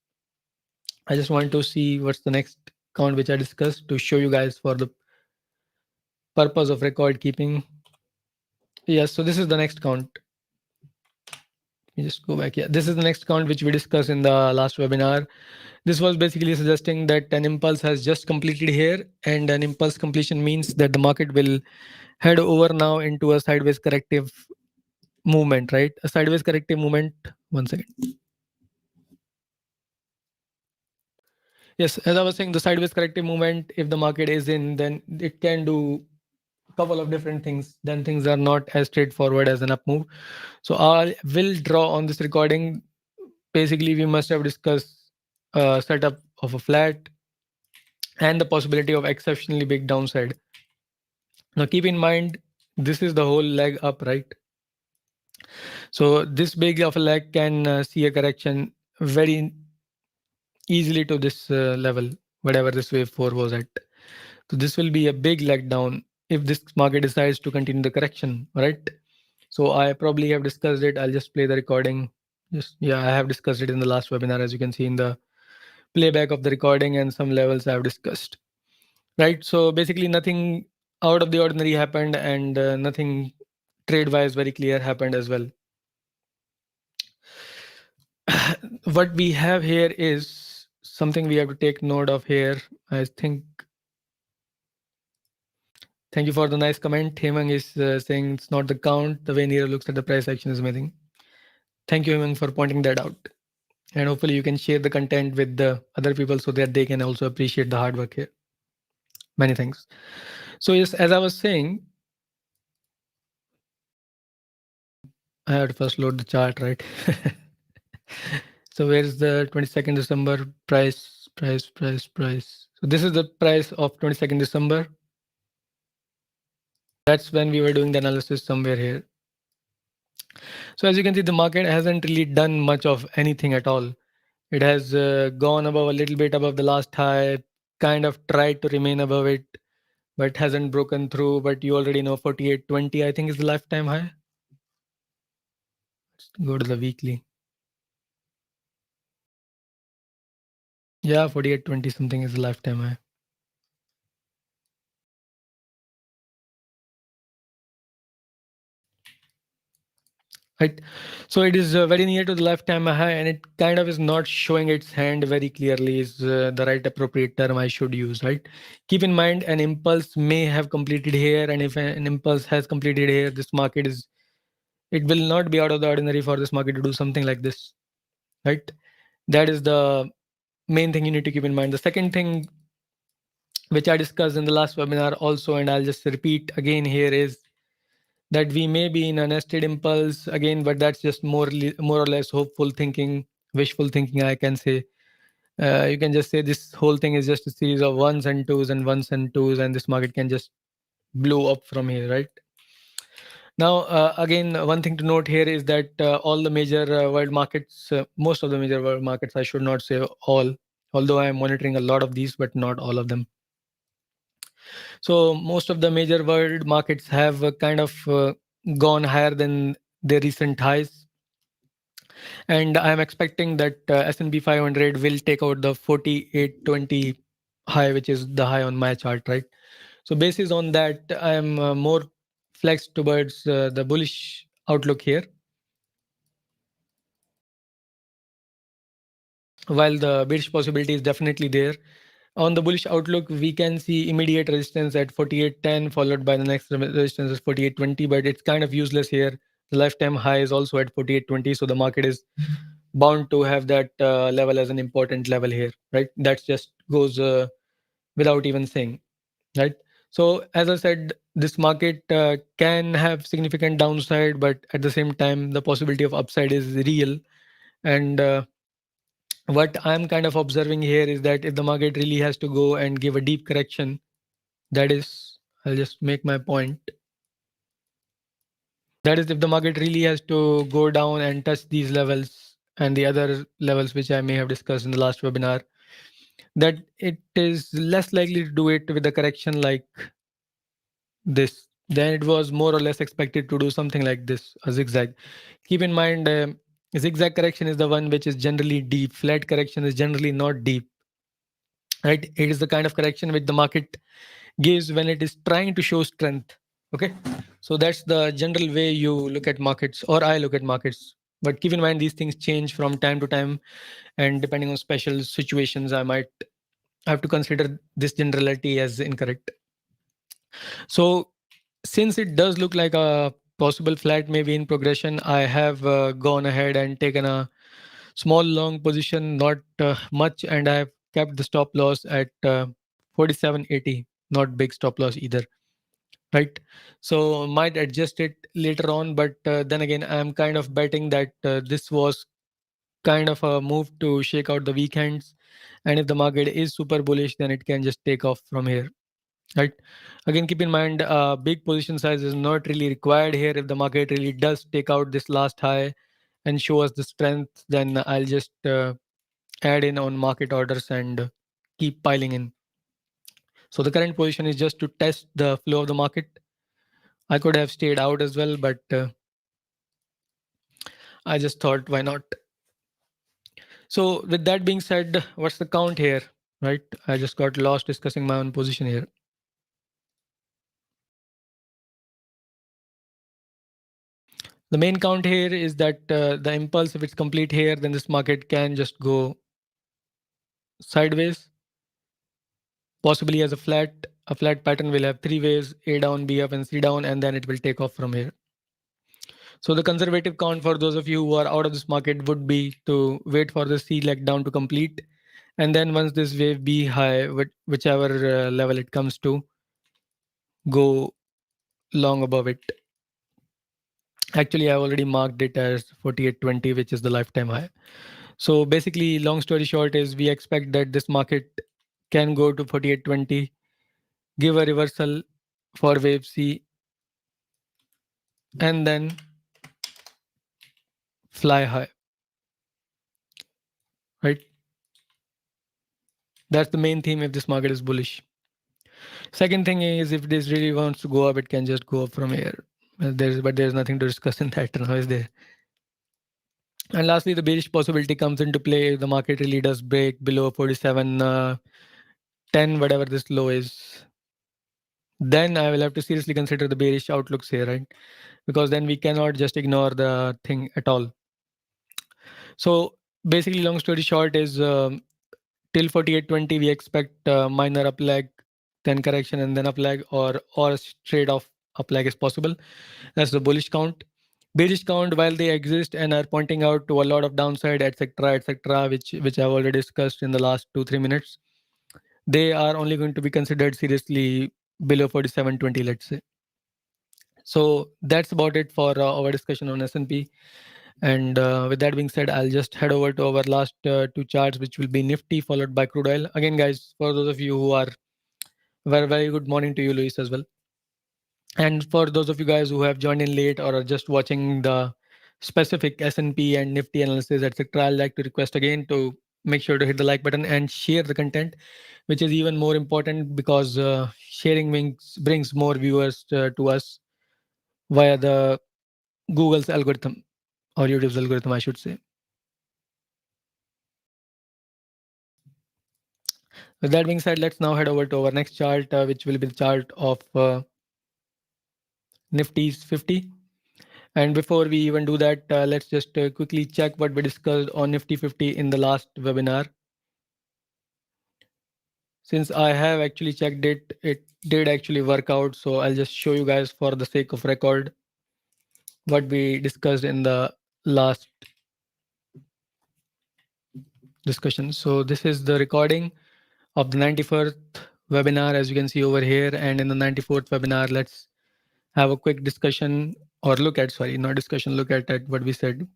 I just want to see what's the next count which I discussed to show you guys for the purpose of record keeping. Yes, so this is the next count. Let me just go back. Yeah, this is the next count which we discussed in the last webinar. This was basically suggesting that an impulse has just completed here, and an impulse completion means that the market will head over now into a sideways corrective movement, right? A sideways corrective movement. One second. Yes, as I was saying, the sideways corrective movement, if the market is in, then it can do a couple of different things. Then things are not as straightforward as an up move. So I will draw on this recording. Basically, we must have discussed setup of a flat and the possibility of exceptionally big downside. Now, keep in mind, this is the whole leg up, right? So this big of a leg can see a correction very easily to this level, whatever this wave 4 was at. So this will be a big leg down if this market decides to continue the correction, right? So I probably have discussed it. I'll just play the recording. Just yeah, I have discussed it in the last webinar, as you can see in the playback of the recording, and some levels I have discussed, right? So basically nothing out of the ordinary happened, and nothing trade wise very clear happened as well. What we have here is something we have to take note of here. I think Thank you for the nice comment. Hemang is saying it's not the count. The way Neera looks at the price action is amazing. Thank you, Hemang, for pointing that out. And hopefully you can share the content with the other people so that they can also appreciate the hard work here. Many thanks. So yes, as I was saying, I had to first load the chart, right? So where's the 22nd December price? So this is the price of 22nd December. That's when we were doing the analysis somewhere here. So as you can see, the market hasn't really done much of anything at all. It has gone above a little bit above the last high, kind of tried to remain above it, but hasn't broken through. But you already know 48.20, I think, is the lifetime high. Let's go to the weekly. Yeah, 48.20 something is the lifetime high. Right. So it is very near to the lifetime high, and it kind of is not showing its hand very clearly, is the right appropriate term I should use, right? Keep in mind, an impulse may have completed here, and if an impulse has completed here, this market is, it will not be out of the ordinary for this market to do something like this, right? That is the main thing you need to keep in mind. The second thing, which I discussed in the last webinar also, and I'll just repeat again here, is that we may be in a nested impulse again, but that's just more or less hopeful thinking, wishful thinking, I can say. You can just say this whole thing is just a series of ones and twos and ones and twos, and this market can just blow up from here, right? Now, again, one thing to note here is that all the major world markets, most of the major world markets, I should not say all, although I am monitoring a lot of these, but not all of them. So most of the major world markets have kind of gone higher than their recent highs, and I'm expecting that S&P 500 will take out the 48.20 high, which is the high on my chart, right? So basis on that, I am more flexed towards the bullish outlook here, while the bearish possibility is definitely there. On the bullish outlook, we can see immediate resistance at 48.10, followed by the next resistance is 48.20, but it's kind of useless here. The lifetime high is also at 48.20, so the market is bound to have that level as an important level here, right? That just goes without even saying, right? So as I said, this market can have significant downside, but at the same time, the possibility of upside is real. And what I'm kind of observing here is that if the market really has to go and give a deep correction, that is, I'll just make my point. That is, if the market really has to go down and touch these levels and the other levels which I may have discussed in the last webinar, that it is less likely to do it with a correction like this. Then it was more or less expected to do something like this, a zigzag. Keep in mind, zigzag correction is the one which is generally deep. Flat correction is generally not deep, right? It is the kind of correction which the market gives when it is trying to show strength. Okay, so that's the general way you look at markets, or I look at markets. But keep in mind, these things change from time to time, and depending on special situations, I might have to consider this generality as incorrect. So since it does look like a possible flat maybe in progression, I have gone ahead and taken a small long position, not much, and I have kept the stop loss at 47.80, not big stop loss either, right? So might adjust it later on, but then again, I'm kind of betting that this was kind of a move to shake out the weekends, and if the market is super bullish, then it can just take off from here, right? Again, keep in mind, big position size is not really required here. If the market really does take out this last high and show us the strength, then I'll just add in on market orders and keep piling in. So the current position is just to test the flow of the market. I could have stayed out as well, but I just thought, why not? So with that being said, what's the count here, right? I just got lost discussing my own position here. The main count here is that the impulse, if it's complete here, then this market can just go sideways, possibly as a flat. a flat pattern will have three waves: A down, B up, and C down, and then it will take off from here. So the conservative count for those of you who are out of this market would be to wait for the C leg down to complete, and then once this wave B high, whichever level it comes to, go long above it. Actually, I already marked it as 4820, which is the lifetime high. So basically, long story short is we expect that this market can go to 4820, give a reversal for wave C, and then fly high, right? That's the main theme if this market is bullish. Second thing is if this really wants to go up, it can just go up from here. But there's nothing to discuss in that now, is there? And lastly, the bearish possibility comes into play if the market really does break below 47.10, whatever this low is. Then I will have to seriously consider the bearish outlooks here, right? Because then we cannot just ignore the thing at all. So basically, long story short is till 4820 we expect minor up leg, then correction, and then up leg, or a straight off up leg is possible. That's the bullish count. Bearish count, while they exist and are pointing out to a lot of downside, etc., which I've already discussed in the last 2-3 minutes, they are only going to be considered seriously below 4720, let's say. So that's about it for our discussion on S&P. And with that being said, I'll just head over to our last two charts, which will be Nifty followed by crude oil. Again, guys, for those of you who are very good morning to you, Luis, as well. And for those of you guys who have joined in late or are just watching the specific S&P and Nifty analysis, etc., I'd like to request again to make sure to hit the like button and share the content, which is even more important because sharing brings more viewers to us via the Google's algorithm or YouTube's algorithm, I should say. With that being said, let's now head over to our next chart, which will be the chart of Nifty's 50. And before we even do that, let's just quickly check what we discussed on Nifty 50 in the last webinar. Since I have actually checked it, it did actually work out. So I'll just show you guys for the sake of record what we discussed in the last discussion. So this is the recording of the 91st webinar, as you can see over here. And in the 94th webinar, let's have a quick discussion or look at, sorry, not discussion, look at what we said.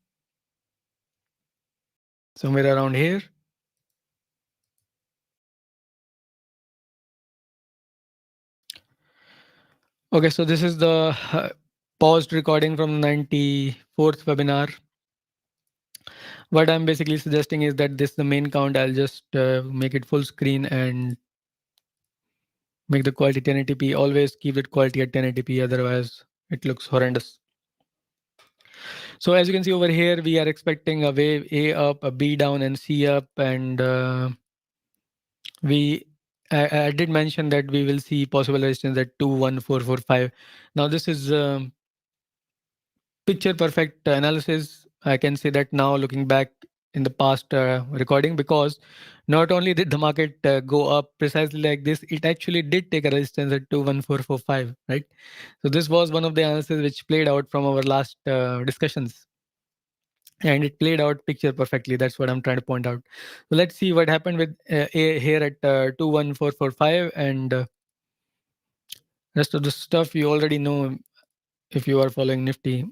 Somewhere around here. Okay, so this is the paused recording from the 94th webinar. What I'm basically suggesting is that this is the main count. I'll just make it full screen and make the quality 1080p. Always keep it quality at 1080p, otherwise it looks horrendous. So as you can see over here, we are expecting a wave A up, a B down, and C up, and I did mention that we will see possible resistance at 21445. Now this is picture perfect analysis. I can say that now looking back in the past recording, because not only did the market go up precisely like this, it actually did take a resistance at 21445, right? So this was one of the analysis which played out from our last discussions, and it played out picture perfectly. That's what I'm trying to point out. So let's see what happened with A here at 21445, and rest of the stuff you already know if you are following Nifty.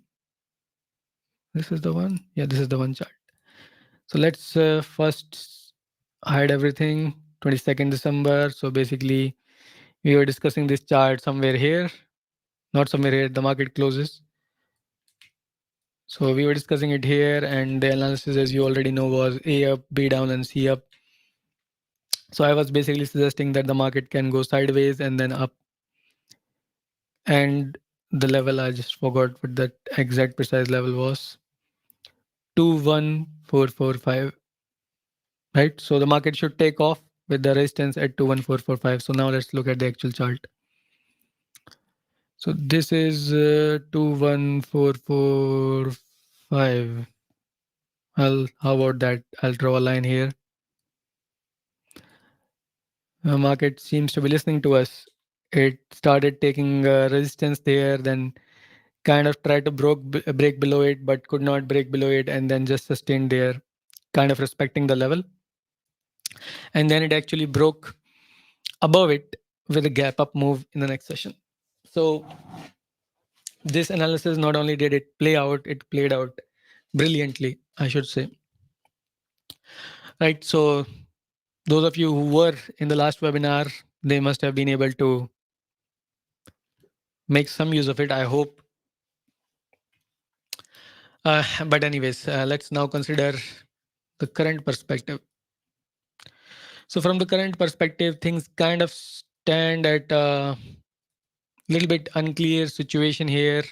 This is the one. Yeah, this is the one chart. So let's first hide everything. 22nd December. So basically, we were discussing this chart somewhere here, not somewhere here. The market closes. So we were discussing it here, and the analysis, as you already know, was A up, B down, and C up. So I was basically suggesting that the market can go sideways and then up. And the level, I just forgot what that exact precise level was. 21445. Right? So the market should take off with the resistance at 21445. So now let's look at the actual chart. So this is 21445. Well, how about that? I'll draw a line here. The market seems to be listening to us. It started taking resistance there, then kind of tried to break below it, but could not break below it, and then just sustained there, kind of respecting the level. And then it actually broke above it with a gap up move in the next session. So this analysis, not only did it play out, it played out brilliantly, I should say. Right. So those of you who were in the last webinar, they must have been able to make some use of it, I hope. But anyways, let's now consider the current perspective. So from the current perspective, things kind of stand at a little bit unclear situation here.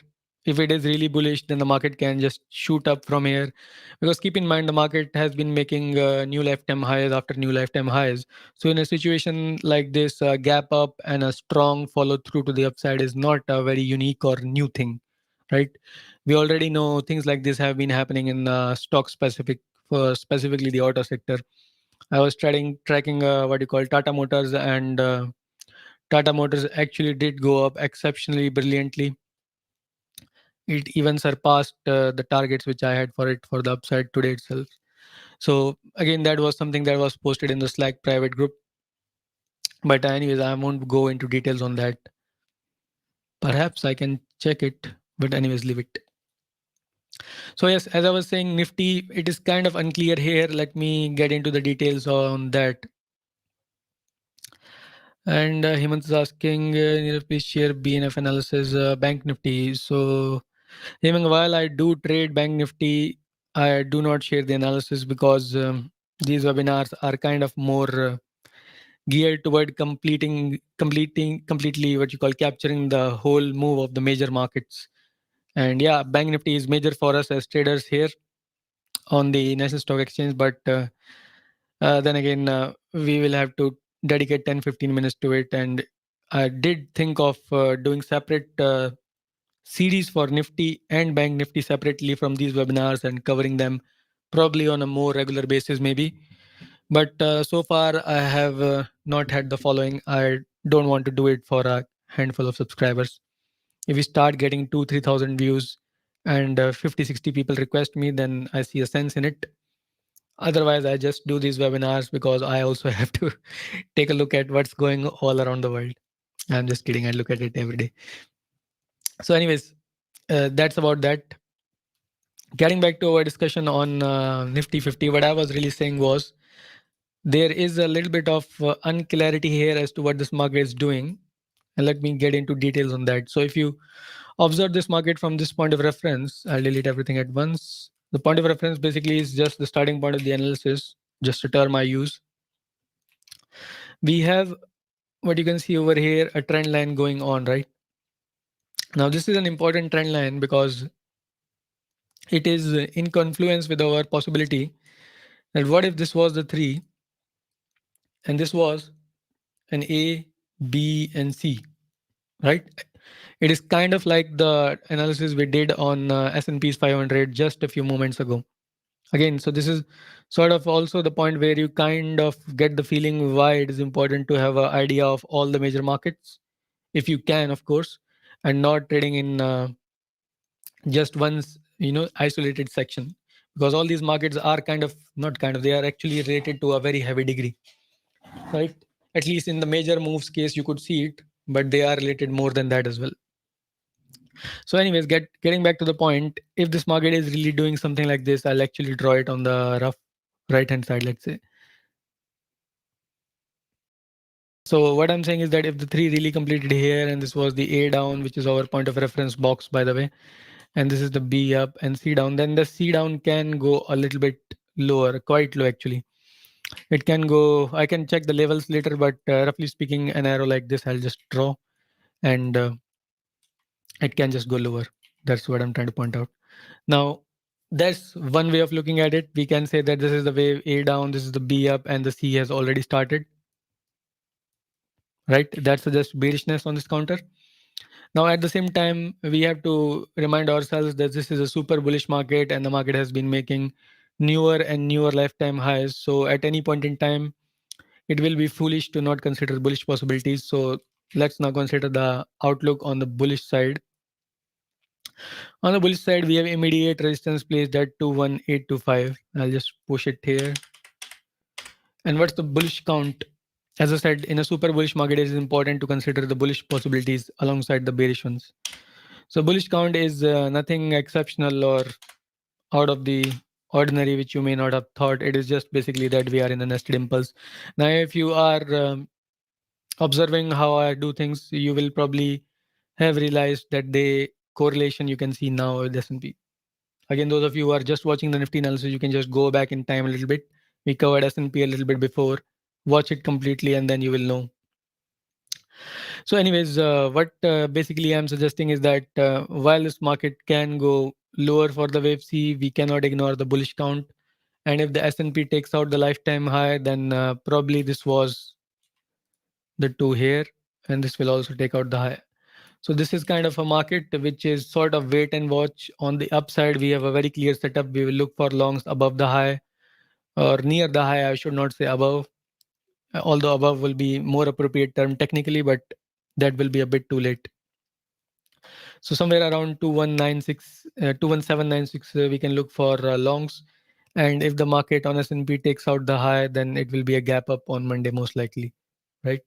If it is really bullish, then the market can just shoot up from here. Because keep in mind, the market has been making new lifetime highs after new lifetime highs. So in a situation like this, a gap up and a strong follow through to the upside is not a very unique or new thing, right? We already know things like this have been happening in stock specific, for specifically the auto sector. I was tracking what you call Tata Motors, and Tata Motors actually did go up exceptionally brilliantly. It even surpassed the targets which I had for it for the upside today itself. So again, that was something that was posted in the Slack private group. But anyways, I won't go into details on that. Perhaps I can check it, but anyways, leave it. So yes, as I was saying, Nifty, it is kind of unclear here. Let me get into the details on that. And Hemant is asking, Neerav, please share BNF analysis, Bank Nifty. So Hemant, while I do trade Bank Nifty, I do not share the analysis because these webinars are kind of more geared toward completely what you call capturing the whole move of the major markets. And yeah, Bank Nifty is major for us as traders here on the National Stock Exchange, but then again, we will have to dedicate 10-15 minutes to it. And I did think of doing separate series for Nifty and Bank Nifty separately from these webinars and covering them probably on a more regular basis, maybe. But so far, I have not had the following. I don't want to do it for a handful of subscribers. If we start getting 2-3 thousand views and 50-60 people request me, then I see a sense in it. Otherwise, I just do these webinars because I also have to take a look at what's going all around the world. I'm just kidding. I look at it every day. So, anyways, that's about that. Getting back to our discussion on Nifty 50, what I was really saying was there is a little bit of unclarity here as to what this market is doing. And let me get into details on that. So, if you observe this market from this point of reference, I'll delete everything at once. The point of reference basically is just the starting point of the analysis, just a term I use. We have what you can see over here, a trend line going on, right? Now, this is an important trend line because it is in confluence with our possibility that what if this was the three and this was an A, B, and C, right? It is kind of like the analysis we did on S&P's 500 just a few moments ago. Again, so this is sort of also the point where you kind of get the feeling why it is important to have an idea of all the major markets, if you can, of course, and not trading in just one, isolated section, because all these markets are kind of not kind of they are actually related to a very heavy degree, right? At least in the major moves case, you could see it, but they are related more than that as well. So, anyways, getting back to the point, if this market is really doing something like this, I'll actually draw it on the rough right hand side, let's say. So what I'm saying is that if the three really completed here, and this was the A down, which is our point of reference box, by the way, and this is the B up and C down, then the C down can go a little bit lower, quite low actually. It can go, I can check the levels later, but roughly speaking, an arrow like this, I'll just draw, and it can just go lower. That's what I'm trying to point out. Now, that's one way of looking at it. We can say that this is the wave A down, this is the B up, and the C has already started, right? That suggests bearishness on this counter. Now, at the same time, we have to remind ourselves that this is a super bullish market and the market has been making newer and newer lifetime highs. So, at any point in time, it will be foolish to not consider bullish possibilities. So, let's now consider the outlook on the bullish side. On the bullish side, we have immediate resistance placed at 21825. I'll just push it here. And what's the bullish count? As I said, in a super bullish market, it is important to consider the bullish possibilities alongside the bearish ones. So bullish count is nothing exceptional or out of the ordinary, which you may not have thought. It is just basically that we are in a nested impulse. Now, if you are observing how I do things, you will probably have realized that the correlation you can see now with S&P. Again, those of you who are just watching the Nifty analysis, you can just go back in time a little bit. We covered S&P a little bit before. Watch it completely, and then you will know. So, anyways, what basically I'm suggesting is that while this market can go lower for the wave C, we cannot ignore the bullish count. And if the S&P takes out the lifetime high, then probably this was the two here, and this will also take out the high. So this is kind of a market which is sort of wait and watch. On the upside, we have a very clear setup. We will look for longs above the high or near the high. I should not say above, although above will be more appropriate term technically, but that will be a bit too late. So somewhere around 2196, 21796, we can look for longs. And if the market on S&P takes out the high, then it will be a gap up on Monday most likely, right?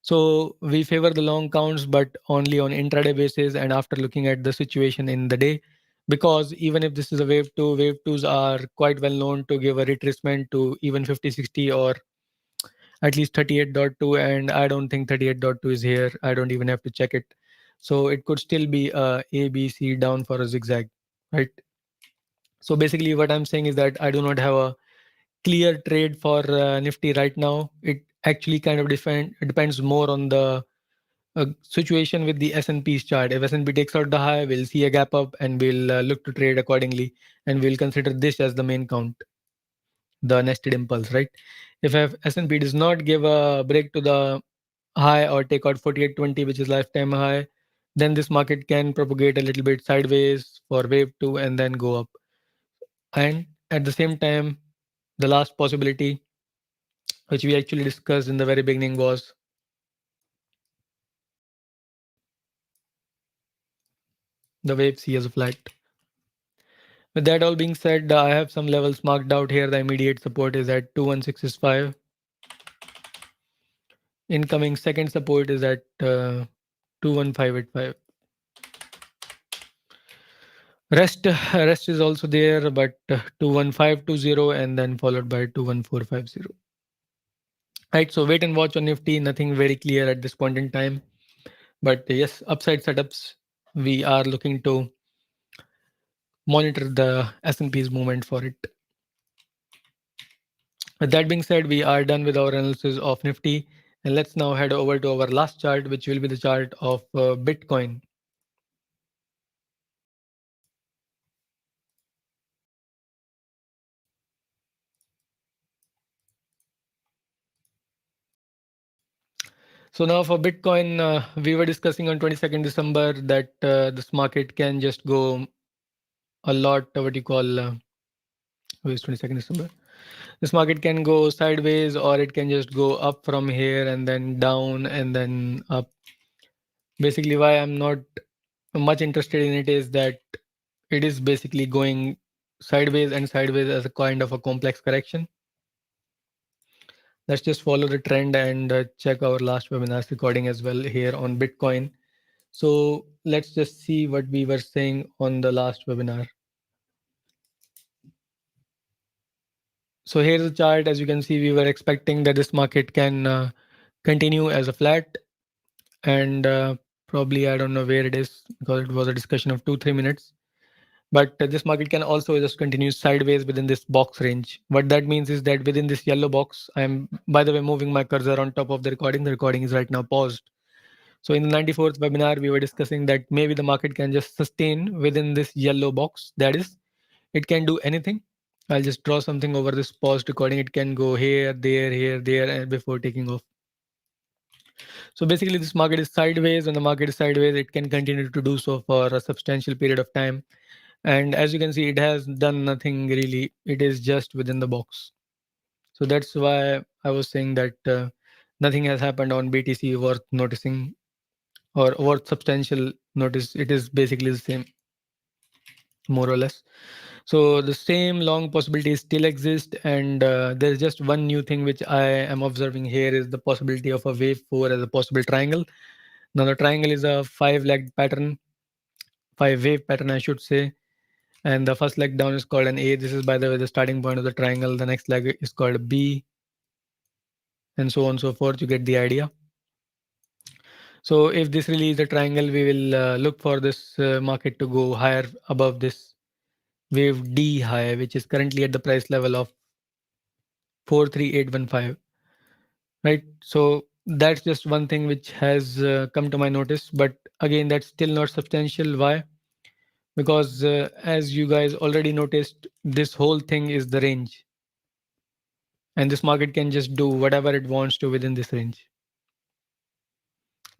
So we favor the long counts, but only on intraday basis and after looking at the situation in the day. Because even if this is a wave twos are quite well known to give a retracement to even 5060 or at least 38.2, and I don't think 38.2 is here. I don't even have to check it. So it could still be a ABC down for a zigzag, right? So basically what I'm saying is that I do not have a clear trade for Nifty right now. It actually kind of depends more on the situation with the S&P's chart. If S&P takes out the high, we'll see a gap up and we'll look to trade accordingly, and we'll consider this as the main count, the nested impulse, right? If S&P does not give a break to the high or take out 4820, which is lifetime high, then this market can propagate a little bit sideways for wave 2 and then go up. And at the same time, the last possibility, which we actually discussed in the very beginning, was the wave C as a flat. With that all being said, I have some levels marked out here. The immediate support is at 21665. Incoming second support is at 21585. Rest is also there, but 21520 and then followed by 21450. Right, so wait and watch on Nifty. Nothing very clear at this point in time. But yes, upside setups, we are looking to monitor the S&P's movement for it. With that being said, we are done with our analysis of Nifty. And let's now head over to our last chart, which will be the chart of Bitcoin. So now for Bitcoin, we were discussing on 22nd December that this market can just go a lot, what you call, is 22nd December? This market can go sideways or it can just go up from here and then down and then up. Basically, why I'm not much interested in it is that it is basically going sideways and sideways as a kind of a complex correction. Let's just follow the trend and check our last webinar's recording as well here on Bitcoin. So let's just see what we were saying on the last webinar. So here's the chart. As you can see, we were expecting that this market can continue as a flat, and probably I don't know where it is because it was a discussion of 2-3 minutes. But this market can also just continue sideways within this box range. What that means is that within this yellow box, I'm, by the way, moving my cursor on top of the recording. The recording is right now paused. So in the 94th webinar, we were discussing that maybe the market can just sustain within this yellow box. That is, it can do anything. I'll just draw something over this paused recording. It can go here, there, and before taking off. So basically, this market is sideways. When the market is sideways, it can continue to do so for a substantial period of time. And as you can see, it has done nothing really. It is just within the box. So that's why I was saying that nothing has happened on BTC worth noticing or worth substantial notice. It is basically the same, more or less. So the same long possibilities still exist, and there's just one new thing which I am observing here is the possibility of a wave 4 as a possible triangle. Now the triangle is a 5-legged pattern, 5-wave pattern, I should say. And the first leg down is called an A. This is, by the way, the starting point of the triangle. The next leg is called B, and so on and so forth. You get the idea. So if this really is a triangle, we will look for this market to go higher above this wave D high, which is currently at the price level of 43815. Right. So that's just one thing which has come to my notice. But again, that's still not substantial. Why? Because as you guys already noticed, this whole thing is the range, and this market can just do whatever it wants to within this range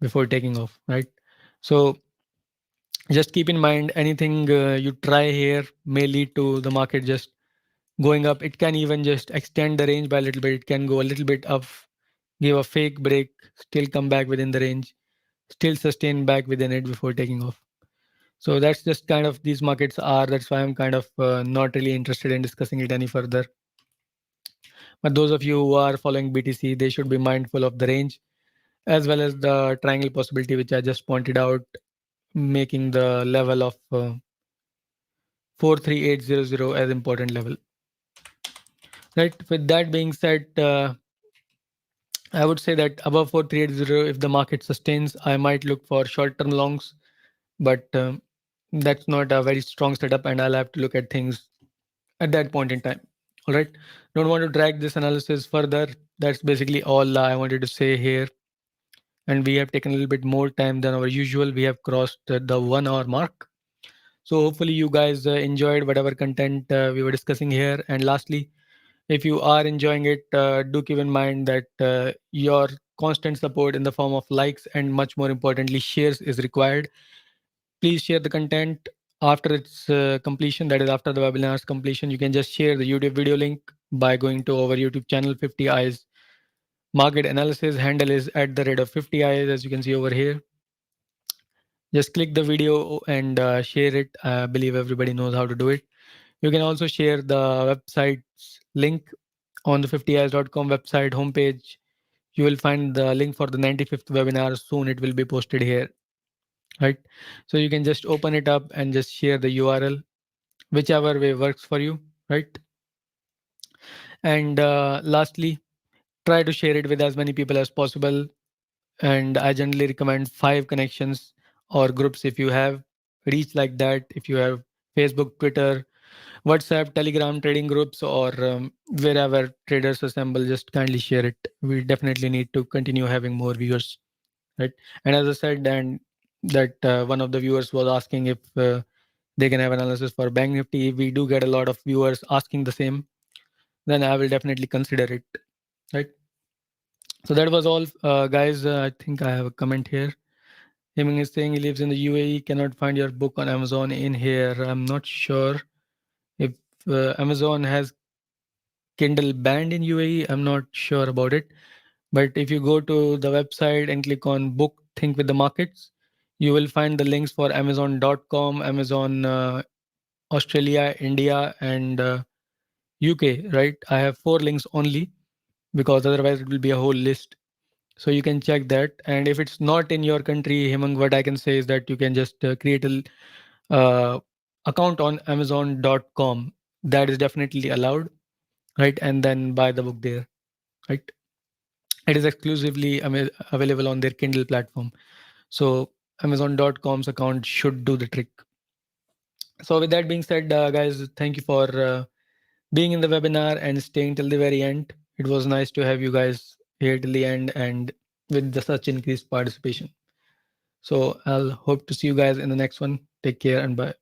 before taking off, right? So just keep in mind anything you try here may lead to the market just going up. It can even just extend the range by a little bit. It can go a little bit up, give a fake break, still come back within the range, still sustain back within it before taking off. So that's just kind of these markets are. That's why I'm kind of not really interested in discussing it any further. But those of you who are following BTC, they should be mindful of the range as well as the triangle possibility, which I just pointed out, making the level of 43800 as important level. Right. With that being said, I would say that above 4380, if the market sustains, I might look for short-term longs, but that's not a very strong setup, and I'll have to look at things at that point in time. All right. Don't want to drag this analysis further. That's basically all I wanted to say here. And we have taken a little bit more time than our usual. We have crossed the 1 hour mark. So hopefully you guys enjoyed whatever content we were discussing here. And lastly, if you are enjoying it, do keep in mind that your constant support in the form of likes and much more importantly shares is required. Please share the content after its completion, that is after the webinar's completion. You can just share the YouTube video link by going to our YouTube channel 50 eyes market analysis. Handle is at the rate of 50 eyes, as you can see over here. Just click the video and share it. I believe everybody knows how to do it. You can also share the website's link on the 50eyes.com website homepage. You will find the link for the 95th webinar soon. It will be posted here, right? So you can just open it up and just share the URL, whichever way works for you, right? And lastly, try to share it with as many people as possible. And I generally recommend 5 connections or groups if you have reach like that. If you have Facebook, Twitter, WhatsApp, Telegram trading groups, or wherever traders assemble, just kindly share it. We definitely need to continue having more viewers, right? And as I said, and that one of the viewers was asking if they can have analysis for Bank Nifty. If we do get a lot of viewers asking the same, then I will definitely consider it, right? So that was all, guys. I think I have a comment here. Heming is saying he lives in the UAE, cannot find your book on Amazon in here. I'm not sure if Amazon has Kindle banned in UAE. I'm not sure about it. But if you go to the website and click on book Think with the Markets, you will find the links for Amazon.com, Amazon Australia, India, and UK, right? I have 4 links only because otherwise it will be a whole list. So you can check that. And if it's not in your country, Hemang, what I can say is that you can just create a account on Amazon.com. That is definitely allowed, right? And then buy the book there, right? It is exclusively available on their Kindle platform. So Amazon.com's account should do the trick. So with that being said, guys, thank you for being in the webinar and staying till the very end. It was nice to have you guys here till the end and with the such increased participation. So I'll hope to see you guys in the next one. Take care and bye.